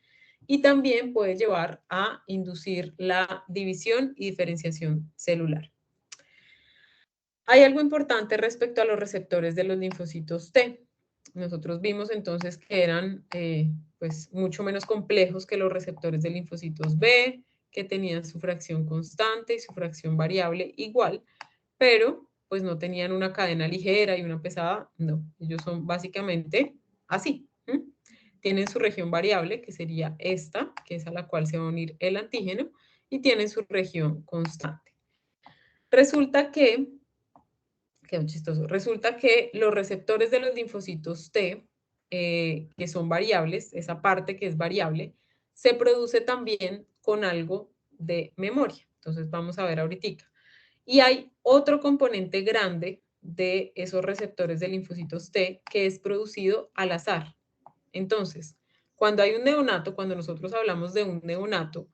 y también puede llevar a inducir la división y diferenciación celular. Hay algo importante respecto a los receptores de los linfocitos T. Nosotros vimos entonces que eran pues mucho menos complejos que los receptores de linfocitos B, que tenían su fracción constante y su fracción variable igual, pero pues no tenían una cadena ligera y una pesada, no. Ellos son básicamente así. Tienen su región variable, que sería esta, que es a la cual se va a unir el antígeno, y tienen su región constante. Resulta que, qué chistoso, resulta que los receptores de los linfocitos T, que son variables, esa parte que es variable, se produce también con algo de memoria. Entonces vamos a ver ahorita. Y hay otro componente grande de esos receptores de linfocitos T que es producido al azar. Entonces, cuando hay un neonato, cuando nosotros hablamos de un neonato,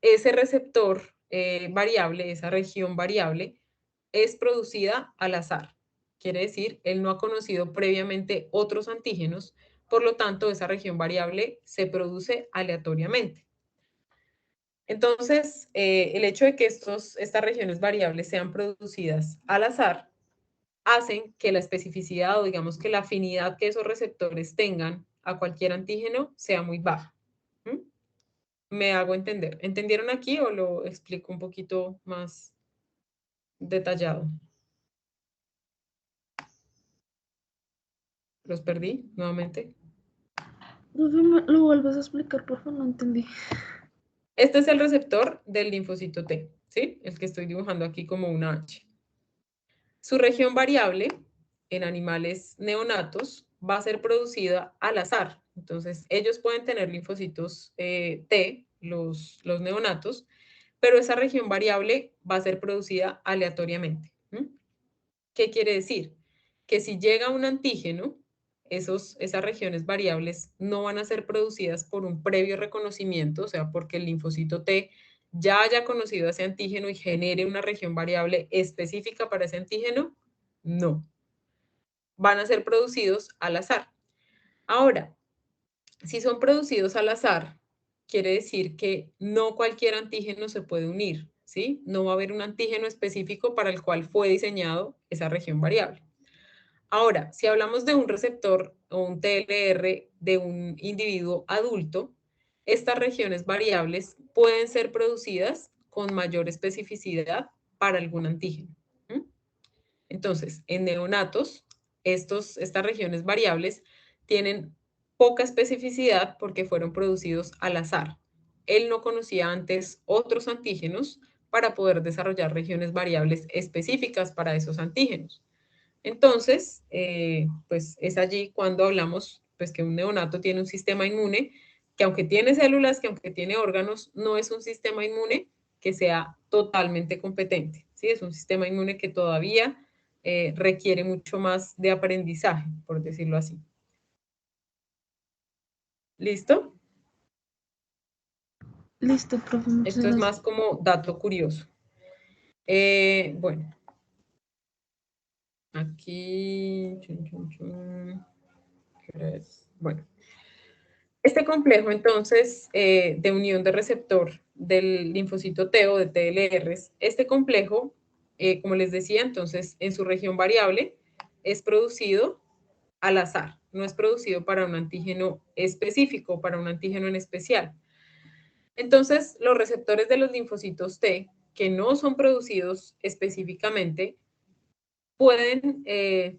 ese receptor variable, esa región variable, es producida al azar. Quiere decir, él no ha conocido previamente otros antígenos, por lo tanto, esa región variable se produce aleatoriamente. Entonces, el hecho de que estas regiones variables sean producidas al azar hacen que la especificidad o digamos que la afinidad que esos receptores tengan a cualquier antígeno sea muy baja. ¿Mm? ¿Me hago entender? ¿Entendieron aquí o lo explico un poquito más detallado? ¿Los perdí nuevamente? Profe, ¿lo vuelves a explicar, por favor? No entendí. Este es el receptor del linfocito T, ¿sí? El que estoy dibujando aquí como una H. Su región variable en animales neonatos va a ser producida al azar. Entonces, ellos pueden tener linfocitos T, los neonatos, pero esa región variable va a ser producida aleatoriamente. ¿Mm? ¿Qué quiere decir? Que si llega un antígeno, esas regiones variables no van a ser producidas por un previo reconocimiento, o sea, porque el linfocito T ya haya conocido ese antígeno y genere una región variable específica para ese antígeno, no. Van a ser producidos al azar. Ahora, si son producidos al azar, quiere decir que no cualquier antígeno se puede unir, ¿sí? No va a haber un antígeno específico para el cual fue diseñado esa región variable. Ahora, si hablamos de un receptor o un TLR de un individuo adulto, estas regiones variables pueden ser producidas con mayor especificidad para algún antígeno. ¿Mm? Entonces, en neonatos, estas regiones variables tienen poca especificidad porque fueron producidos al azar. Él no conocía antes otros antígenos para poder desarrollar regiones variables específicas para esos antígenos. Entonces, pues es allí cuando hablamos pues, que un neonato tiene un sistema inmune que aunque tiene células, que aunque tiene órganos, no es un sistema inmune que sea totalmente competente. ¿Sí? Es un sistema inmune que todavía requiere mucho más de aprendizaje, por decirlo así. ¿Listo? Listo, profe. Muchas Esto es gracias. más como dato curioso. Bueno. Aquí. ¿Qué hora es? Bueno. Este complejo, entonces, de unión de receptor del linfocito T o de TLRs, este complejo, como les decía, entonces, en su región variable, es producido al azar, no es producido para un antígeno específico, para un antígeno en especial. Entonces, los receptores de los linfocitos T, que no son producidos específicamente, pueden,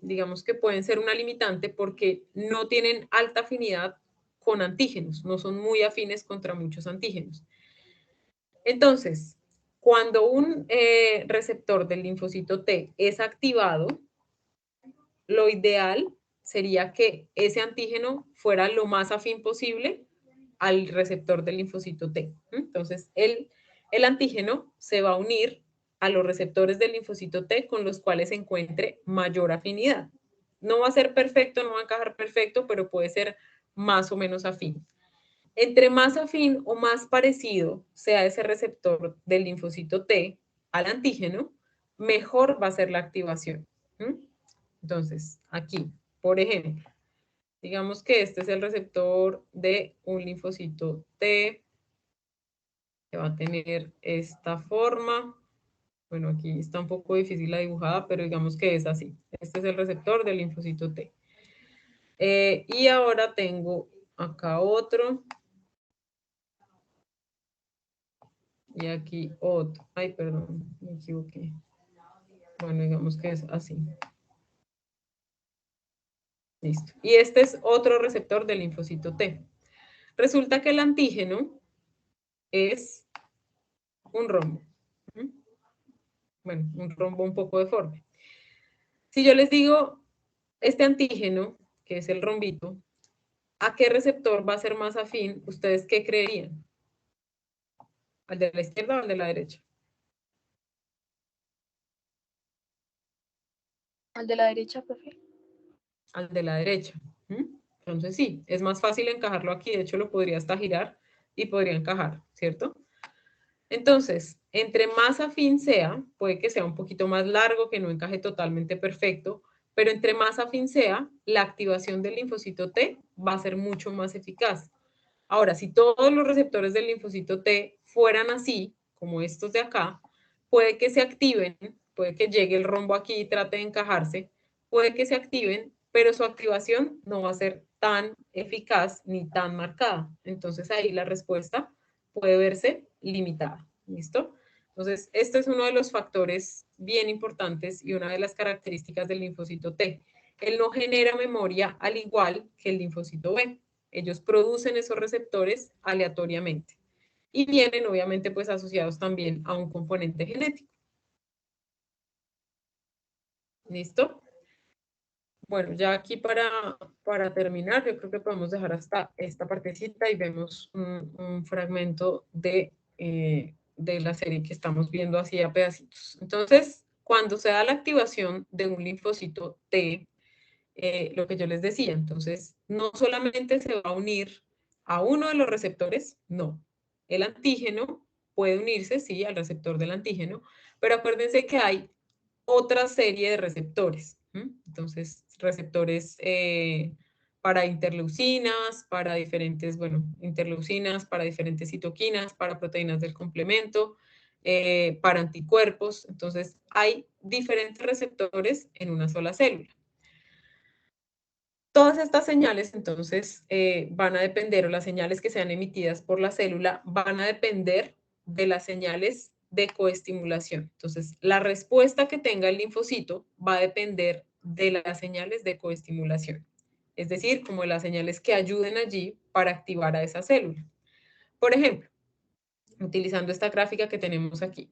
digamos que pueden ser una limitante porque no tienen alta afinidad con antígenos, no son muy afines contra muchos antígenos. Entonces, cuando un receptor del linfocito T es activado, lo ideal sería que ese antígeno fuera lo más afín posible al receptor del linfocito T. Entonces, el antígeno se va a unir a los receptores del linfocito T con los cuales se encuentre mayor afinidad. No va a ser perfecto, no va a encajar perfecto, pero puede ser más o menos afín. Entre más afín o más parecido sea ese receptor del linfocito T al antígeno, mejor va a ser la activación. Entonces, aquí, por ejemplo, digamos que este es el receptor de un linfocito T, que va a tener esta forma. Bueno, aquí está un poco difícil la dibujada, pero digamos que es así. Este es el receptor del linfocito T. Y ahora tengo acá otro. Y aquí otro. Ay, perdón, me equivoqué. Bueno, digamos que es así. Listo. Y este es otro receptor del linfocito T. Resulta que el antígeno es un rombo. Bueno, un rombo un poco deforme. Si yo les digo, este antígeno, que es el rombito, ¿a qué receptor va a ser más afín? ¿Ustedes qué creerían? ¿Al de la izquierda o al de la derecha? Al de la derecha, profe. Al de la derecha. Entonces sí, es más fácil encajarlo aquí, de hecho lo podría hasta girar y podría encajar, ¿cierto? Entonces, entre más afín sea, puede que sea un poquito más largo, que no encaje totalmente perfecto, pero entre más afín sea, la activación del linfocito T va a ser mucho más eficaz. Ahora, si todos los receptores del linfocito T fueran así, como estos de acá, puede que se activen, puede que llegue el rombo aquí y trate de encajarse, puede que se activen, pero su activación no va a ser tan eficaz ni tan marcada. Entonces ahí la respuesta puede verse limitada. ¿Listo? Entonces, este es uno de los factores bien importantes y una de las características del linfocito T. Él no genera memoria al igual que el linfocito B. Ellos producen esos receptores aleatoriamente y vienen obviamente pues asociados también a un componente genético. ¿Listo? Bueno, ya aquí para terminar, yo creo que podemos dejar hasta esta partecita y vemos un fragmento de la serie que estamos viendo así a pedacitos. Entonces, cuando se da la activación de un linfocito T, lo que yo les decía, entonces, no solamente se va a unir a uno de los receptores, no. El antígeno puede unirse, sí, al receptor del antígeno, pero acuérdense que hay otra serie de receptores. Entonces, receptores para interleucinas, para diferentes, bueno, interleucinas, para diferentes citoquinas, para proteínas del complemento, para anticuerpos. Entonces, hay diferentes receptores en una sola célula. Todas estas señales, entonces, van a depender, o las señales que sean emitidas por la célula, van a depender de las señales de coestimulación. Entonces, la respuesta que tenga el linfocito va a depender de las señales de coestimulación. Es decir, como las señales que ayuden allí para activar a esa célula. Por ejemplo, utilizando esta gráfica que tenemos aquí.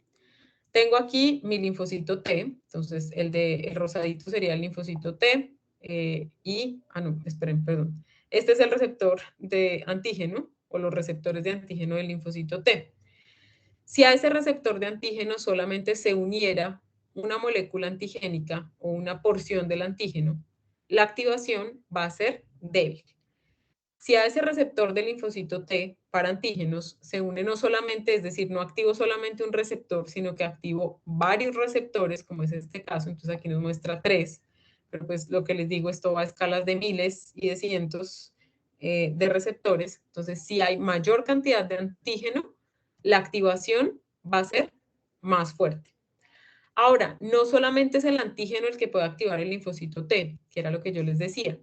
Tengo aquí mi linfocito T, entonces el rosadito sería el linfocito T, no, esperen, perdón. Este es el receptor de antígeno, o los receptores de antígeno del linfocito T. Si a ese receptor de antígeno solamente se uniera una molécula antigénica o una porción del antígeno, la activación va a ser débil. Si a ese receptor del linfocito T para antígenos se une no solamente, es decir, no activo solamente un receptor, sino que activo varios receptores, como es este caso, entonces aquí nos muestra 3, pero pues lo que les digo, esto va a escalas de miles y de cientos de receptores. Entonces, si hay mayor cantidad de antígeno, la activación va a ser más fuerte. Ahora, no solamente es el antígeno el que puede activar el linfocito T, que era lo que yo les decía.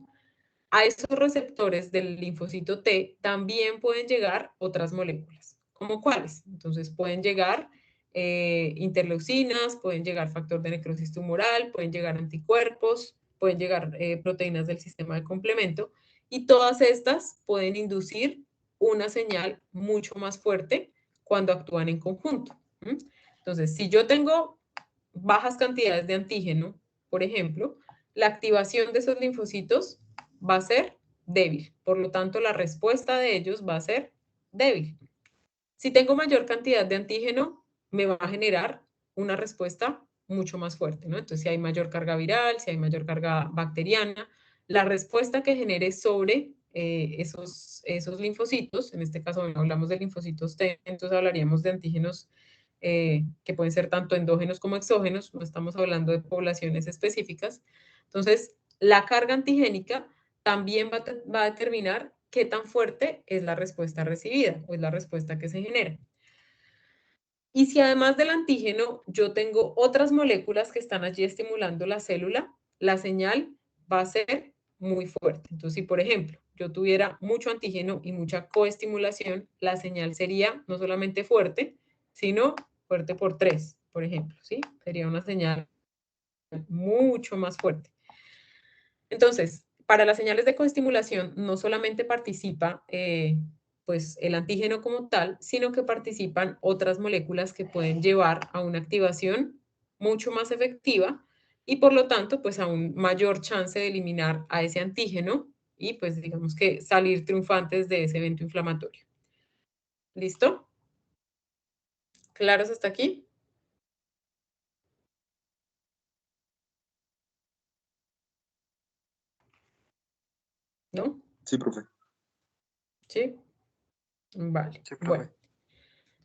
A esos receptores del linfocito T también pueden llegar otras moléculas. ¿Cómo cuáles? Entonces pueden llegar interleucinas, pueden llegar factor de necrosis tumoral, pueden llegar anticuerpos, pueden llegar proteínas del sistema de complemento y todas estas pueden inducir una señal mucho más fuerte cuando actúan en conjunto. Entonces, si yo tengo bajas cantidades de antígeno, por ejemplo, la activación de esos linfocitos va a ser débil. Por lo tanto, la respuesta de ellos va a ser débil. Si tengo mayor cantidad de antígeno, me va a generar una respuesta mucho más fuerte, ¿no? Entonces, si hay mayor carga viral, si hay mayor carga bacteriana, la respuesta que genere sobre esos linfocitos, en este caso hablamos de linfocitos T, entonces hablaríamos de antígenos que pueden ser tanto endógenos como exógenos, no estamos hablando de poblaciones específicas. Entonces, la carga antigénica también va a determinar qué tan fuerte es la respuesta recibida o es la respuesta que se genera. Y si además del antígeno yo tengo otras moléculas que están allí estimulando la célula, la señal va a ser muy fuerte. Entonces, si por ejemplo yo tuviera mucho antígeno y mucha coestimulación, la señal sería no solamente fuerte, sino fuerte por 3, por ejemplo, ¿sí? Sería una señal mucho más fuerte. Entonces, para las señales de coestimulación no solamente participa pues el antígeno como tal, sino que participan otras moléculas que pueden llevar a una activación mucho más efectiva y por lo tanto pues a un mayor chance de eliminar a ese antígeno y pues digamos que salir triunfantes de ese evento inflamatorio. ¿Listo? ¿Claros hasta aquí? ¿No? Sí, profe. ¿Sí? Vale. Sí, profe. Bueno,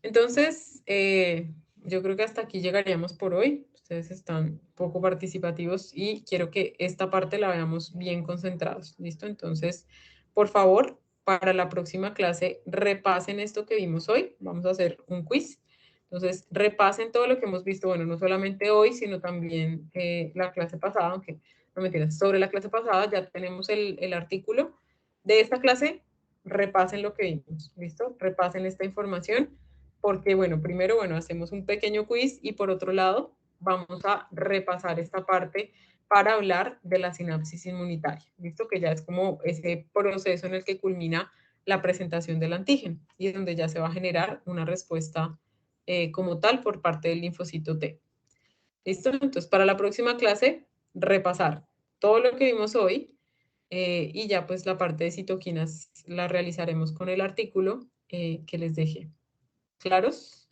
entonces, yo creo que hasta aquí llegaríamos por hoy. Ustedes están poco participativos y quiero que esta parte la veamos bien concentrados. ¿Listo? Entonces, por favor, para la próxima clase, repasen esto que vimos hoy. Vamos a hacer un quiz. Entonces, repasen todo lo que hemos visto, bueno, no solamente hoy, sino también la clase pasada, aunque no mentiras, sobre la clase pasada ya tenemos el artículo de esta clase. Repasen lo que vimos, ¿listo? Repasen esta información porque, bueno, primero, bueno, hacemos un pequeño quiz y por otro lado, vamos a repasar esta parte para hablar de la sinapsis inmunitaria, ¿listo? Que ya es como ese proceso en el que culmina la presentación del antígeno y es donde ya se va a generar una respuesta como tal por parte del linfocito T. ¿Listo? Entonces, para la próxima clase, repasar todo lo que vimos hoy y ya pues la parte de citoquinas la realizaremos con el artículo que les dejé. ¿Claros?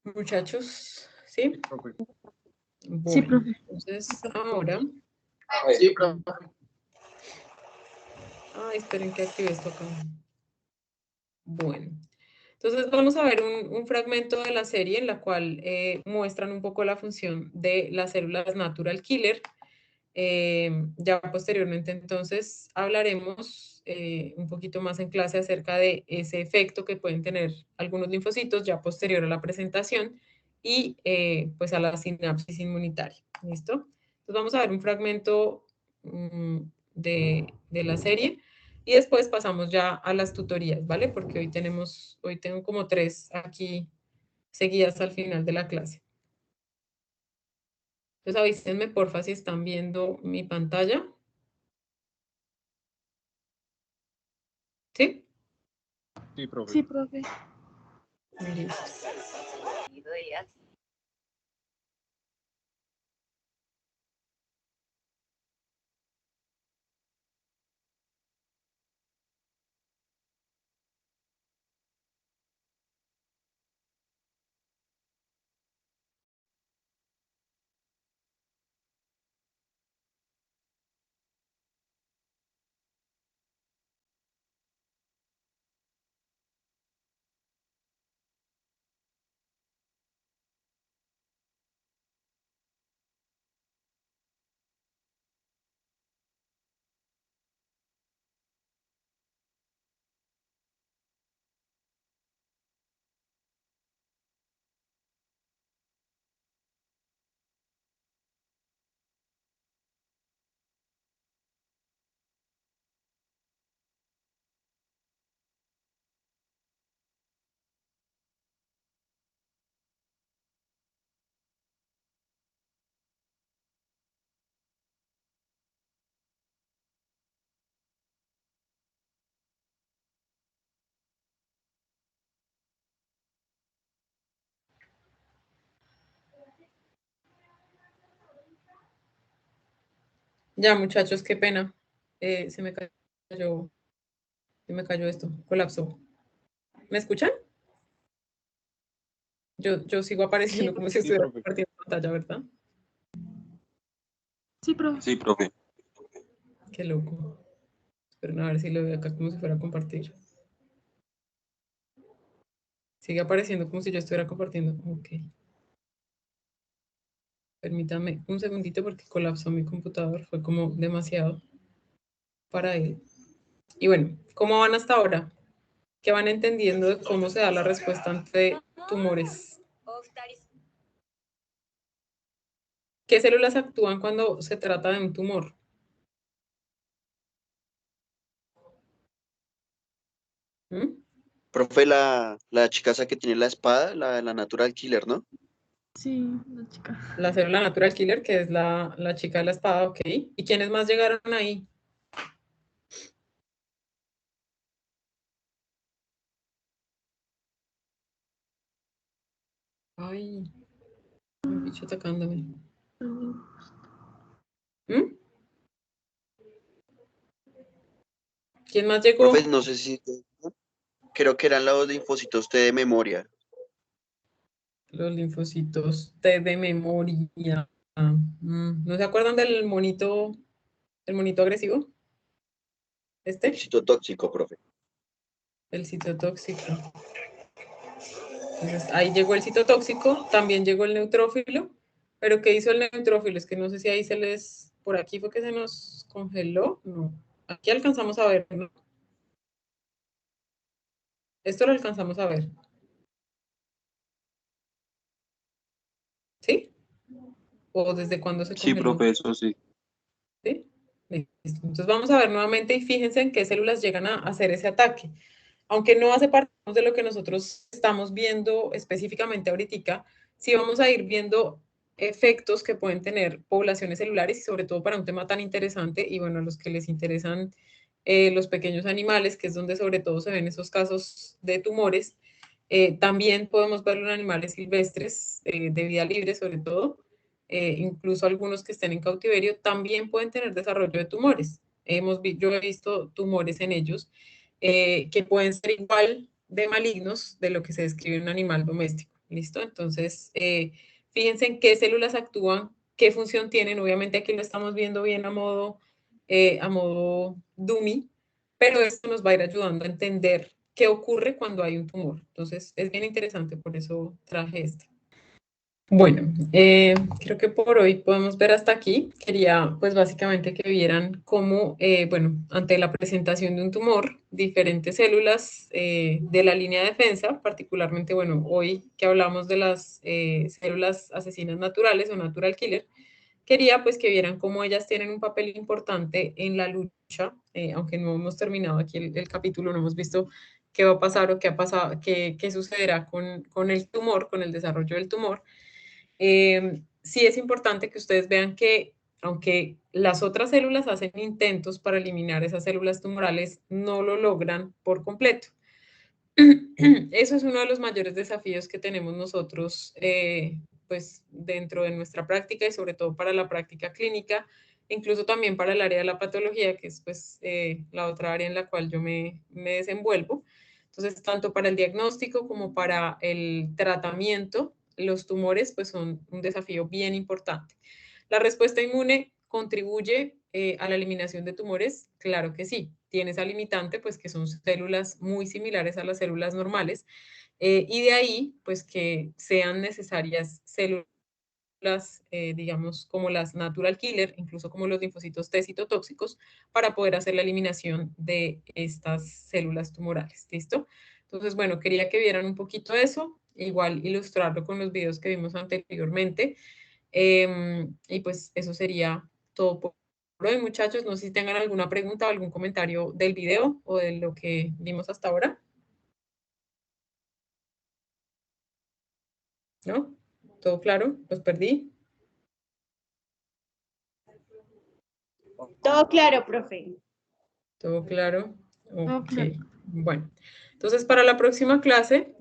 Muchachos, ¿sí? Sí, profe. Bueno, Sí, profe. entonces ahora... Sí, profe. Ay, esperen que active esto acá. Bueno, entonces vamos a ver un fragmento de la serie en la cual muestran un poco la función de las células natural killer. Ya posteriormente entonces hablaremos un poquito más en clase acerca de ese efecto que pueden tener algunos linfocitos ya posterior a la presentación y pues a la sinapsis inmunitaria. ¿Listo? Entonces vamos a ver un fragmento de la serie y después pasamos ya a las tutorías, ¿vale? Porque hoy tengo como 3 aquí seguidas al final de la clase. Entonces avísenme porfa si están viendo mi pantalla. ¿Sí? Sí, profe. Sí, profe. Listo. Ya, muchachos, qué pena. Se me cayó esto, colapsó. ¿Me escuchan? Yo sigo apareciendo Sí, como si Sí, estuviera profe. compartiendo pantalla, ¿verdad? Sí, profe. Sí, profe. Qué loco. Esperen a ver si lo veo acá como si fuera a compartir. Sigue apareciendo como si yo estuviera compartiendo. Ok. Permítame un segundito porque colapsó mi computador. Fue como demasiado para él. Y bueno, ¿cómo van hasta ahora? ¿Qué van entendiendo de cómo se da la respuesta ante tumores? ¿Qué células actúan cuando se trata de un tumor? ¿Mm? Profe, la chica esa que tiene la espada, la Natural Killer, ¿no? Sí, la chica. La célula natural killer, que es la chica de la espada, ok. ¿Y quiénes más llegaron ahí? Ay, un bicho atacándome. ¿Mm? ¿Quién más llegó? Profe, no sé si creo que eran los linfocitos T de memoria. Los linfocitos T de memoria. ¿No se acuerdan del monito agresivo? ¿Este? Citotóxico, profe. El citotóxico. Entonces, ahí llegó el citotóxico, también llegó el neutrófilo, pero ¿qué hizo el neutrófilo? Es que no sé si ahí se les, por aquí fue que se nos congeló, no, aquí alcanzamos a ver, ¿no? Esto lo alcanzamos a ver. ¿Sí? ¿O desde cuándo se Sí, congeló? profe, eso sí. ¿Sí? Listo. Entonces vamos a ver nuevamente y fíjense en qué células llegan a hacer ese ataque. Aunque no hace parte de lo que nosotros estamos viendo específicamente ahorita, sí vamos a ir viendo efectos que pueden tener poblaciones celulares y sobre todo para un tema tan interesante y bueno, a los que les interesan los pequeños animales, que es donde sobre todo se ven esos casos de tumores. También podemos verlo en animales silvestres de vida libre sobre todo, incluso algunos que estén en cautiverio también pueden tener desarrollo de tumores. Yo he visto tumores en ellos que pueden ser igual de malignos de lo que se describe en un animal doméstico. ¿Listo? Entonces, fíjense en qué células actúan, qué función tienen. Obviamente aquí lo estamos viendo bien a modo dummy, pero esto nos va a ir ayudando a entender qué ocurre cuando hay un tumor. Entonces, es bien interesante, por eso traje esto. Bueno, creo que por hoy podemos ver hasta aquí. Quería, pues, básicamente que vieran cómo, bueno, ante la presentación de un tumor, diferentes células de la línea de defensa, particularmente, bueno, hoy que hablamos de las células asesinas naturales o natural killer, quería, pues, que vieran cómo ellas tienen un papel importante en la lucha, aunque no hemos terminado aquí el capítulo, no hemos visto qué va a pasar o qué ha pasado, qué sucederá con el tumor, con el desarrollo del tumor. Sí es importante que ustedes vean que aunque las otras células hacen intentos para eliminar esas células tumorales, no lo logran por completo. Eso es uno de los mayores desafíos que tenemos nosotros, pues dentro de nuestra práctica y sobre todo para la práctica clínica, incluso también para el área de la patología, que es pues la otra área en la cual yo me desenvuelvo. Entonces, tanto para el diagnóstico como para el tratamiento, los tumores pues son un desafío bien importante. ¿La respuesta inmune contribuye a la eliminación de tumores? Claro que sí. Tiene esa limitante, pues que son células muy similares a las células normales, y de ahí, pues que sean necesarias células, digamos, como las natural killer, incluso como los linfocitos T citotóxicos, para poder hacer la eliminación de estas células tumorales. ¿Listo? Entonces, bueno, quería que vieran un poquito eso, igual ilustrarlo con los videos que vimos anteriormente. Y pues eso sería todo por hoy, muchachos. No sé si tengan alguna pregunta o algún comentario del video o de lo que vimos hasta ahora. ¿No? ¿Todo claro? ¿Los perdí? Todo claro, profe. ¿Todo claro? Todo Ok. claro. Bueno, entonces para la próxima clase,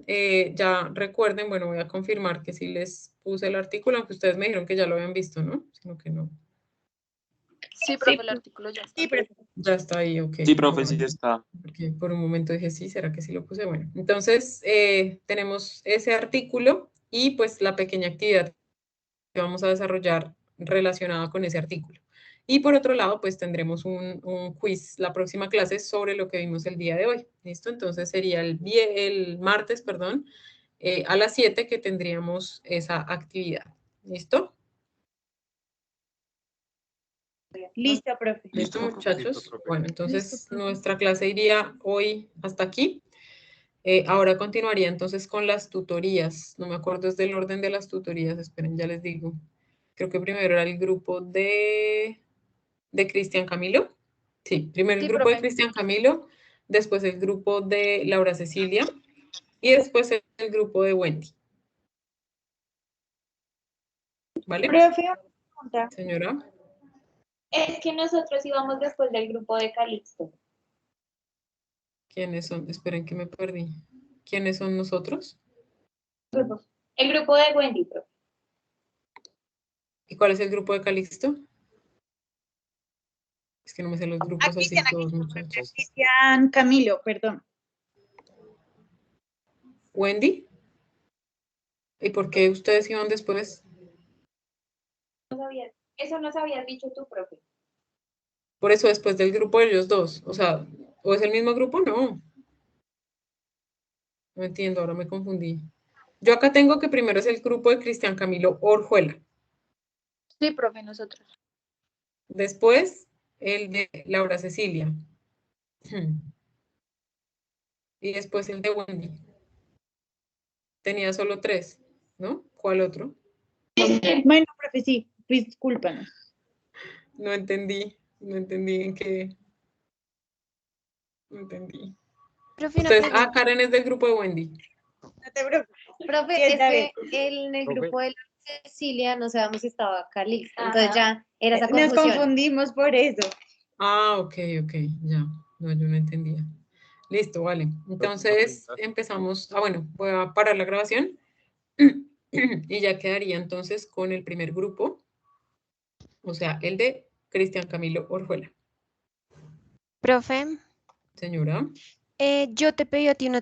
ya recuerden, bueno, voy a confirmar que sí les puse el artículo, aunque ustedes me dijeron que ya lo habían visto, ¿no? Sino que no. Sí, profe, el artículo ya está. Sí, profe. Ya está ahí, ok. Sí, profe, sí Bueno. está. Porque por un momento dije, sí, ¿será que sí lo puse? Bueno, entonces tenemos ese artículo y pues la pequeña actividad que vamos a desarrollar relacionada con ese artículo. Y por otro lado, pues tendremos un quiz la próxima clase sobre lo que vimos el día de hoy. ¿Listo? Entonces sería el martes, perdón, a las 7 que tendríamos esa actividad. ¿Listo? Listo, profe. ¿Listo, Listo, muchachos? profe. Bueno, Listo, entonces profe. nuestra clase iría hoy hasta aquí. Ahora continuaría entonces con las tutorías. No me acuerdo es del orden de las tutorías. Esperen, ya les digo. Creo que primero era el grupo de Cristian Camilo. Sí, primero el Sí, grupo de profe. Cristian Camilo, después el grupo de Laura Cecilia y después el grupo de Wendy. ¿Vale? Profe, una pregunta. Señora. Es que nosotros íbamos después del grupo de Calixto. ¿Quiénes son? Esperen que me perdí. ¿Quiénes son nosotros? El grupo de Wendy, profe. ¿Y cuál es el grupo de Calixto? Es que no me sé los grupos así todos, muchachos. Cristian Camilo, perdón. ¿Wendy? ¿Y por qué ustedes iban después? Eso nos habías dicho tú, profe. Por eso después del grupo de ellos dos, o sea, ¿o es el mismo grupo? No. No entiendo, ahora me confundí. Yo acá tengo que primero es el grupo de Cristian Camilo Orjuela. Sí, profe, nosotros. Después, el de Laura Cecilia. Y después el de Wendy. Tenía solo 3, ¿no? ¿Cuál otro? Bueno, profe, sí, discúlpanos. No entendí en qué. No entendí. Profe, una Ustedes, pregunta. Karen es del grupo de Wendy. No te preocupes. Profe, Sí, es está que en el Profe. grupo de la Cecilia no sabemos si estaba Calixto, entonces ya era esa Nos confusión. confundimos por eso. Ah, ok, ya. No, yo no entendía. Listo, vale. Entonces empezamos. Bueno, voy a parar la grabación. Y ya quedaría entonces con el primer grupo. O sea, el de Cristian Camilo Orjuela. Profe, Señora. yo te pedí a ti una